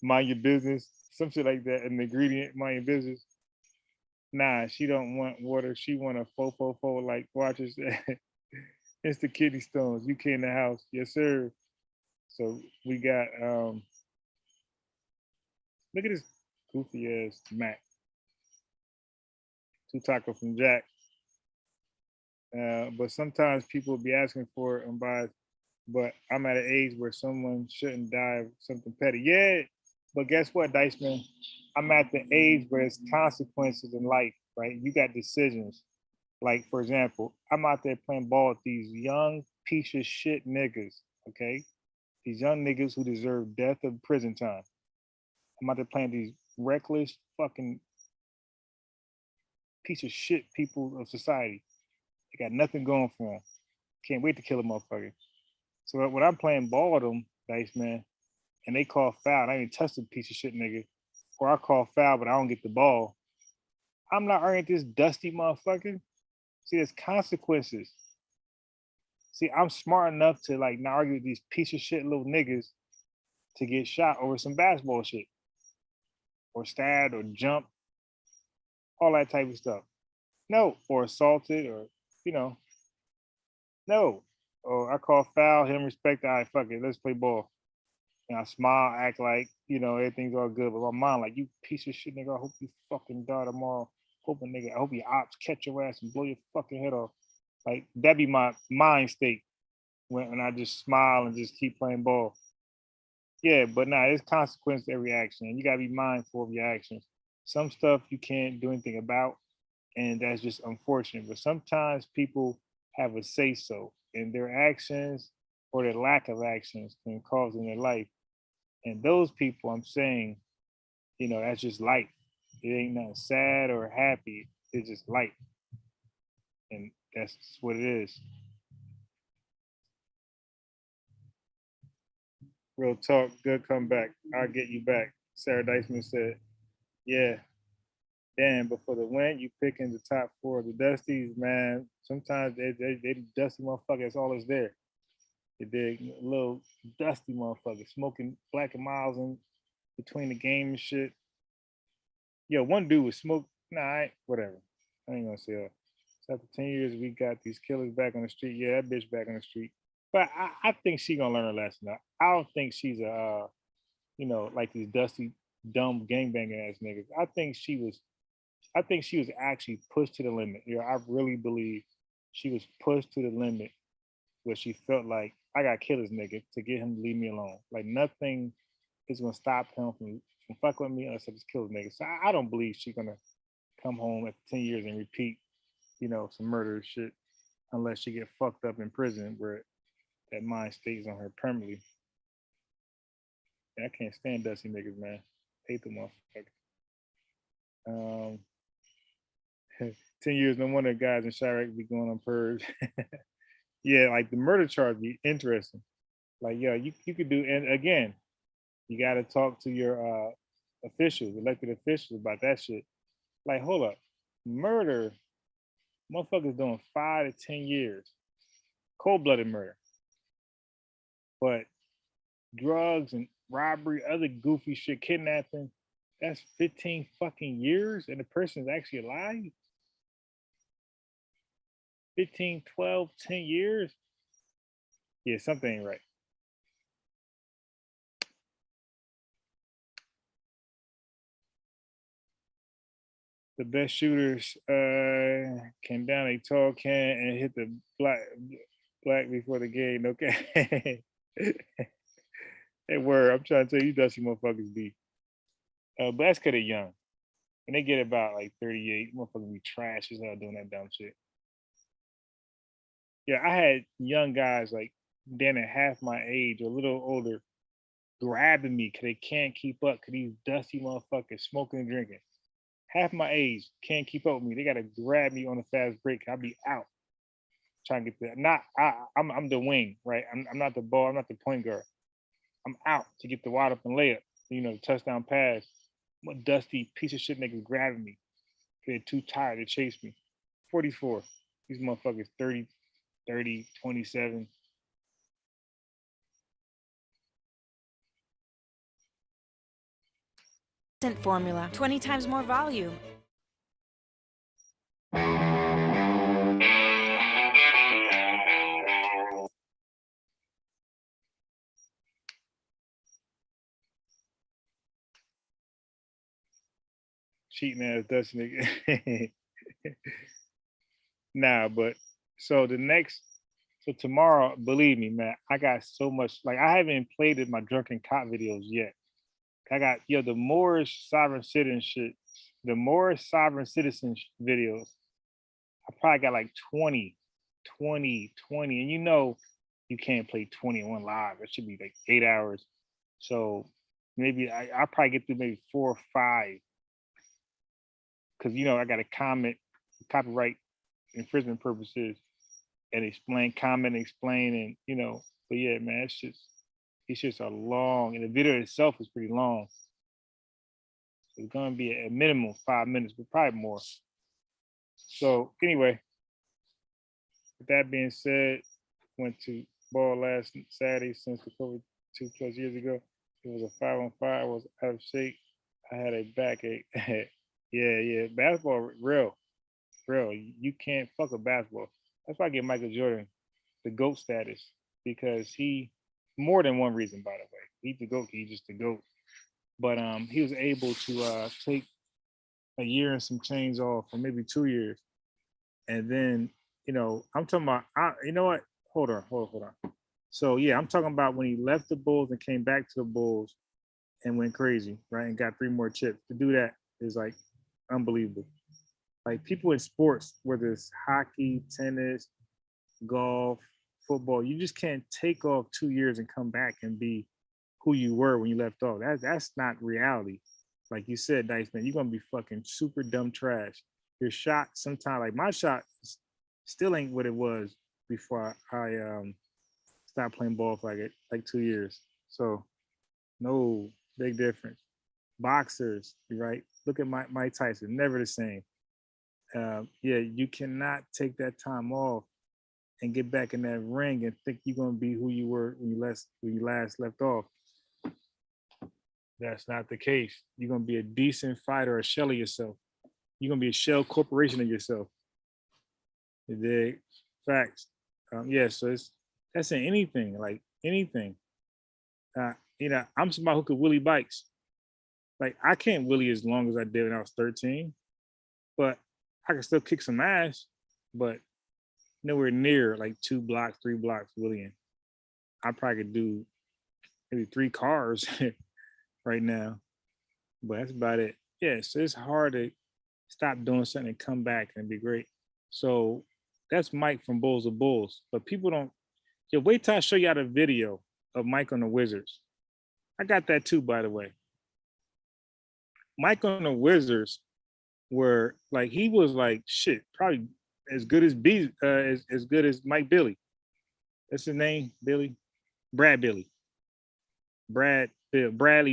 mind your business. Some shit like that. An ingredient, mind your business. Nah, she don't want water. She want a 444 like watches. It's the kidney stones. UK in the house. Yes, sir. So we got look at this goofy ass Mac. 2 tacos from Jack. But sometimes people be asking for it and buy, but I'm at an age where someone shouldn't die of something petty. Yeah, but guess what, Dice Man? I'm at the age where there's consequences in life, right? You got decisions. Like, for example, I'm out there playing ball with these young piece of shit niggas, okay? These young niggas who deserve death or prison time. I'm out there playing these reckless fucking piece of shit people of society. They got nothing going for them. Can't wait to kill a motherfucker. So when I'm playing ball with them, Dice Man, and they call foul, I ain't touched a piece of shit nigga, or I call foul, but I don't get the ball, I'm not arguing this dusty motherfucker. See, there's consequences. See, I'm smart enough to like not argue with these piece of shit little niggas to get shot over some basketball shit, or stabbed, or jumped, all that type of stuff. No, or assaulted, or no. Or I call foul, him respect, all right, fuck it, let's play ball. And I smile, act like, everything's all good. But my mind, like, you piece of shit, nigga, I hope you fucking die tomorrow. I hope your ops catch your ass and blow your fucking head off. Like, that'd be my mind state when I just smile and just keep playing ball. Yeah, but nah, there's consequence to every action. And you gotta be mindful of your actions. Some stuff you can't do anything about, and that's just unfortunate. But sometimes people have a say so, and their actions or their lack of actions can cause in their life. And those people, I'm saying, that's just life. It ain't nothing sad or happy. It's just life. And that's what it is. Real talk, good comeback. I'll get you back. Sarah Dyson said, yeah, damn, but for the win, you picking the top four of the Dusties, man. Sometimes they dusty motherfuckers, that's all that's there. They dig little dusty motherfuckers, smoking Black and Miles in between the game and shit. Yo, one dude was smoke. Nah, whatever. I ain't gonna say that. So after 10 years, we got these killers back on the street. Yeah, that bitch back on the street. But I think she gonna learn her lesson. I don't think she's a, like these dusty, dumb gangbanging ass niggas. I think she was actually pushed to the limit. I really believe she was pushed to the limit where she felt like I got kill this nigga to get him to leave me alone. Like nothing is gonna stop him from fucking with me unless I just kill this nigga. So I don't believe she's gonna come home after 10 years and repeat, some murder shit unless she get fucked up in prison where that mind stays on her permanently. I can't stand dusty niggas, man. Hate them motherfuckers. 10 years, no wonder guys in Chirac be going on purge. Yeah, like the murder charge be interesting. Like, yo, you could do, and again, you got to talk to your officials, elected officials about that shit. Like, hold up, murder, motherfuckers doing 5 to 10 years, cold-blooded murder. But drugs and robbery, other goofy shit, kidnapping, that's 15 fucking years and the person's actually alive? 15, 12, 10 years? Yeah, something ain't right. The best shooters came down a tall can and hit the black before the game. Okay. Hey, word, I'm trying to tell you, dusty motherfuckers be. But that's because they're young. And they get about like 38. Motherfuckers be trash as hell doing that dumb shit. Yeah, I had young guys like damn at half my age or a little older grabbing me because they can't keep up because these dusty motherfuckers smoking and drinking. Half my age can't keep up with me. They gotta grab me on a fast break. I'll be out trying to get there. I'm the wing, right? I'm not the ball. I'm not the point guard. I'm out to get the wide open layup. The touchdown pass. What dusty piece of shit niggas grabbing me? They're too tired to chase me. 44. These motherfuckers 30, 27. Formula, 20 times more volume. Cheating ass dusty nigga. Nah, but so tomorrow, believe me, man, I got so much. Like I haven't played my drunken cop videos yet. I got the Moorish sovereign citizen shit, the Moorish sovereign citizen videos. I probably got like 20, and you can't play 21 live. It should be like 8 hours. So maybe I'll probably get through maybe 4 or 5. Cause I got to comment copyright infringement purposes and comment, explain, and but yeah, man, it's just a long, and the video itself is pretty long. So it's gonna be a minimum 5 minutes, but probably more. So anyway, with that being said, went to ball last Saturday since the COVID 2+ years ago. It was a 5-on-5. I was out of shape. I had a backache. Yeah. Basketball, real. You can't fuck with basketball. That's why I give Michael Jordan the GOAT status, because he, more than one reason, by the way. He's the GOAT. He's just the GOAT. But he was able to take a year and some change off, or maybe 2 years, and then I'm talking about. You know what? Hold on. So yeah, I'm talking about when he left the Bulls and came back to the Bulls and went crazy, right? And got 3 more chips. To do that is like unbelievable. Like people in sports, whether it's hockey, tennis, golf, football, you just can't take off 2 years and come back and be who you were when you left off. That's not reality. Like you said, Dice Man, you're gonna be fucking super dumb trash. Your shot sometimes, like my shot, still ain't what it was before I stopped playing ball for like 2 years. So no big difference. Boxers, right? Look at Mike Tyson, never the same. Yeah, you cannot take that time off and get back in that ring and think you're gonna be who you were when you last left off. That's not the case. You're gonna be a decent fighter, a shell of yourself. You're gonna be a shell corporation of yourself. The facts. Yeah, so that's in anything, like anything. I'm somebody who could wheelie bikes. Like I can't wheelie as long as I did when I was 13, but I can still kick some ass, but nowhere near like 2 blocks, 3 blocks wheeling. I probably could do maybe 3 cars right now, but that's about it. Yeah, so it's hard to stop doing something and come back and be great. So that's Mike from Bulls of Bulls, but people don't. Yeah, wait till I show you out a video of Mike on the Wizards. I got that too, by the way. Mike on the Wizards were like, he was like shit, probably as good as as good as Mike Billy. That's his name, Billy? Bradley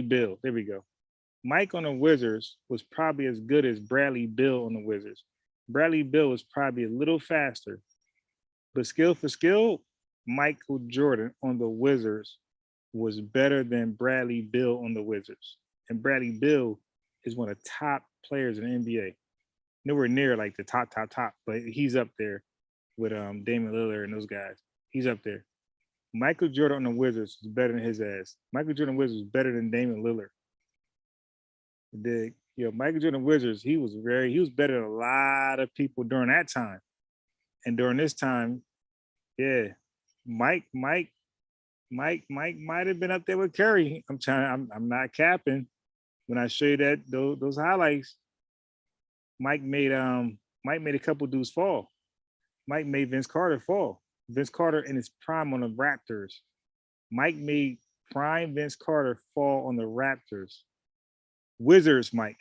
Bill. There we go. Mike on the Wizards was probably as good as Bradley Bill on the Wizards. Bradley Bill was probably a little faster, but skill for skill, Michael Jordan on the Wizards was better than Bradley Bill on the Wizards. And Bradley Bill is one of the top players in the NBA. Nowhere near like the top, but he's up there with Damian Lillard and those guys. He's up there. Michael Jordan on the Wizards is better than his ass. Michael Jordan Wizards is better than Damian Lillard. Michael Jordan Wizards, he was better than a lot of people during that time. And during this time, yeah, Mike might have been up there with Curry. I'm not capping. When I show you that those highlights, Mike made a couple dudes fall. Mike made Vince Carter fall. Vince Carter in his prime on the Raptors. Mike made prime Vince Carter fall on the Raptors. Wizards Mike.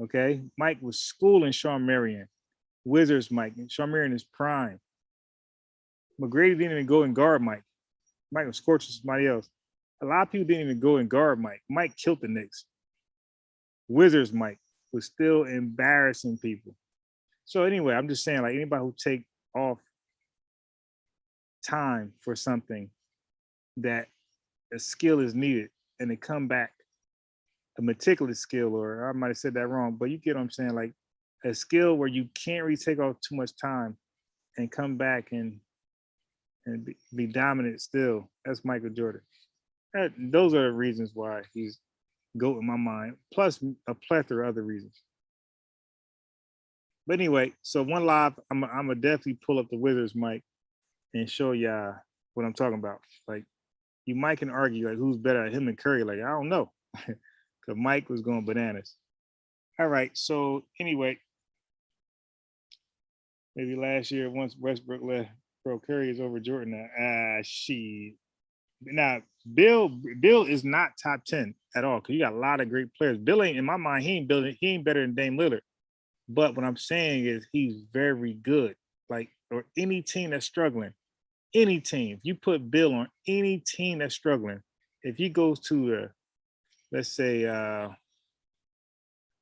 Okay, Mike was schooling Shawn Marion. Wizards Mike. Shawn Marion is prime. McGrady didn't even go and guard Mike. Mike was scorching somebody else. A lot of people didn't even go and guard Mike. Mike killed the Knicks. Wizards Mike was still embarrassing people. So anyway, I'm just saying, like, anybody who take off time for something that a skill is needed and they come back, a meticulous skill, or I might have said that wrong, but you get what I'm saying, like a skill where you can't really take off too much time and come back and be dominant still. That's Michael Jordan. Those are the reasons why he's GOAT in my mind, plus a plethora of other reasons. But anyway, so one live, I'm gonna definitely pull up the Wizards mic and show y'all what I'm talking about. Like, you might can argue like who's better at him and Curry. Like, I don't know, because Mike was going bananas. All right, so anyway, maybe last year once Westbrook left, bro, Curry is over Jordan now. Shit. Now, Bill is not top 10 at all, because you got a lot of great players. Bill ain't, in my mind, he ain't better than Dame Lillard. But what I'm saying is he's very good. Like, or any team that's struggling, any team, if you put Bill on any team that's struggling, if he goes to the, let's say,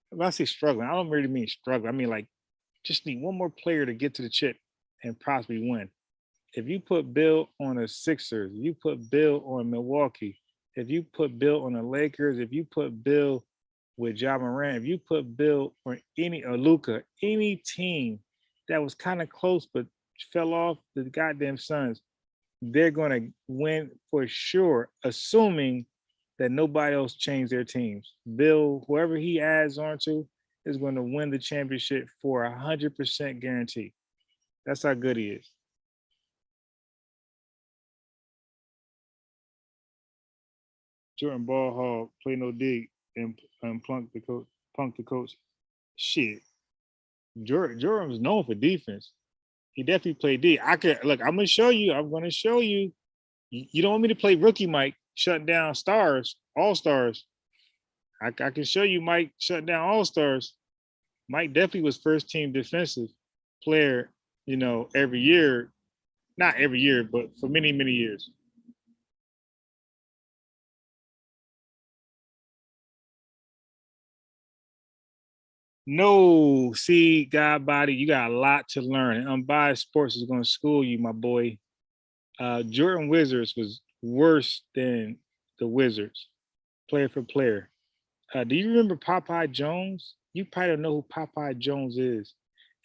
when I say struggling, I don't really mean struggling. I mean, like, just need one more player to get to the chip and possibly win. If you put Bill on the Sixers, if you put Bill on Milwaukee, if you put Bill on the Lakers, if you put Bill with Ja Morant, if you put Bill on Luka, any team that was kind of close but fell off the goddamn Suns, they're going to win for sure, assuming that nobody else changed their teams. Bill, whoever he adds on to, is going to win the championship for 100% guarantee. That's how good he is. Jordan Ball Hall, play no dig, and plunk the coach. Shit. Jordan was known for defense. He definitely played D. I'm gonna show you. You don't want me to play rookie Mike, shutting down stars, all stars. I can show you Mike shutting down all stars. Mike definitely was first team defensive player, every year. Not every year, but for many, many years. No, see, God body, you got a lot to learn. And Unbiased Sports is going to school you, my boy. Jordan Wizards was worse than the Wizards, player for player. Do you remember Popeye Jones? You probably don't know who Popeye Jones is.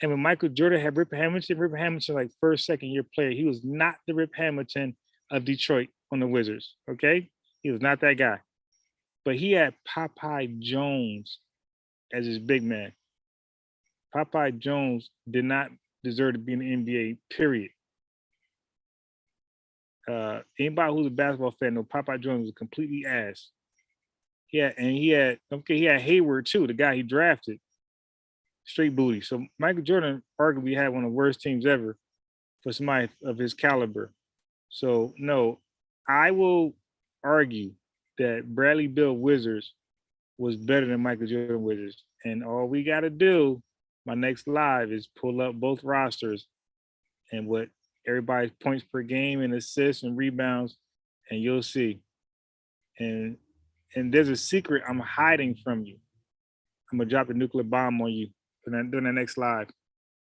And when Michael Jordan had Rip Hamilton like first, second year player, he was not the Rip Hamilton of Detroit on the Wizards, okay? He was not that guy. But he had Popeye Jones as his big man. Popeye Jones did not deserve to be in the NBA, period. Anybody who's a basketball fan know Popeye Jones was completely ass. He had Hayward too, the guy he drafted. Straight booty. So Michael Jordan arguably had one of the worst teams ever for somebody of his caliber. So no, I will argue that Bradley Beal Wizards was better than Michael Jordan Wizards. And all we got to do, my next live, is pull up both rosters and what everybody's points per game and assists and rebounds, and you'll see. And there's a secret I'm hiding from you. I'm gonna drop a nuclear bomb on you during the next live.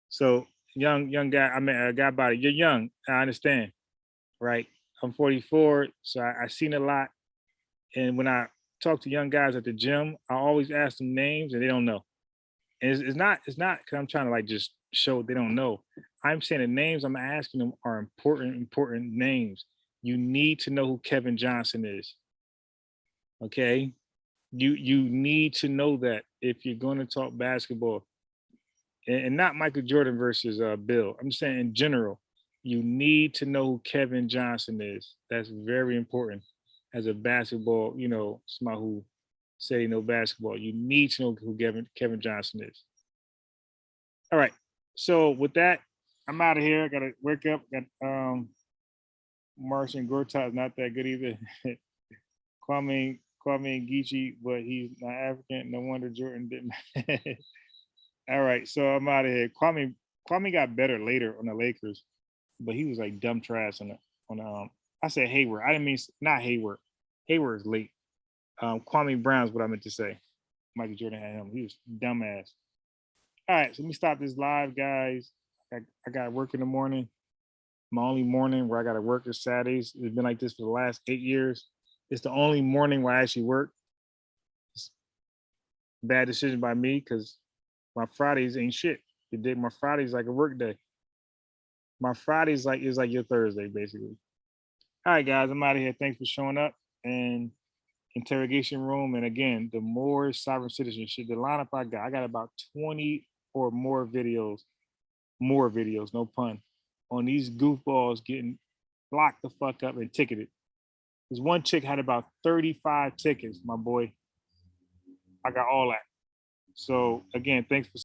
So young guy, guy body, you're young. I understand, right? I'm 44, so I seen a lot. And when I talk to young guys at the gym, I always ask them names and they don't know. And it's not because I'm trying to just show they don't know. I'm saying the names I'm asking them are important names. You need to know who Kevin Johnson is. Okay? You need to know that if you're going to talk basketball. And not Michael Jordan versus Bill. I'm saying in general, you need to know who Kevin Johnson is. That's very important as a basketball, somebody who say know basketball. You need to know who Kevin Johnson is. All right. So with that, I'm out of here. I gotta wake up. Got Martian Gortat is not that good either. Kwame Geechee, but he's not African. No wonder Jordan didn't. All right, so I'm out of here. Kwame got better later on the Lakers, but he was like dumb trash on the I said Hayward. I didn't mean not Hayward. Hayward is late. Kwame Brown's what I meant to say. Michael Jordan had him. He was dumbass. All right, so let me stop this live, guys. I got work in the morning. My only morning where I got to work is Saturdays. It's been like this for the last 8 years. It's the only morning where I actually work. It's a bad decision by me because my Fridays ain't shit. My Friday's like a work day. My Friday's is like your Thursday, basically. All right, guys, I'm out of here. Thanks for showing up. And interrogation room. And again, the more sovereign citizenship, the lineup I got about 20 or more videos, no pun, on these goofballs getting locked the fuck up and ticketed. This one chick had about 35 tickets, my boy. I got all that. So again, thanks for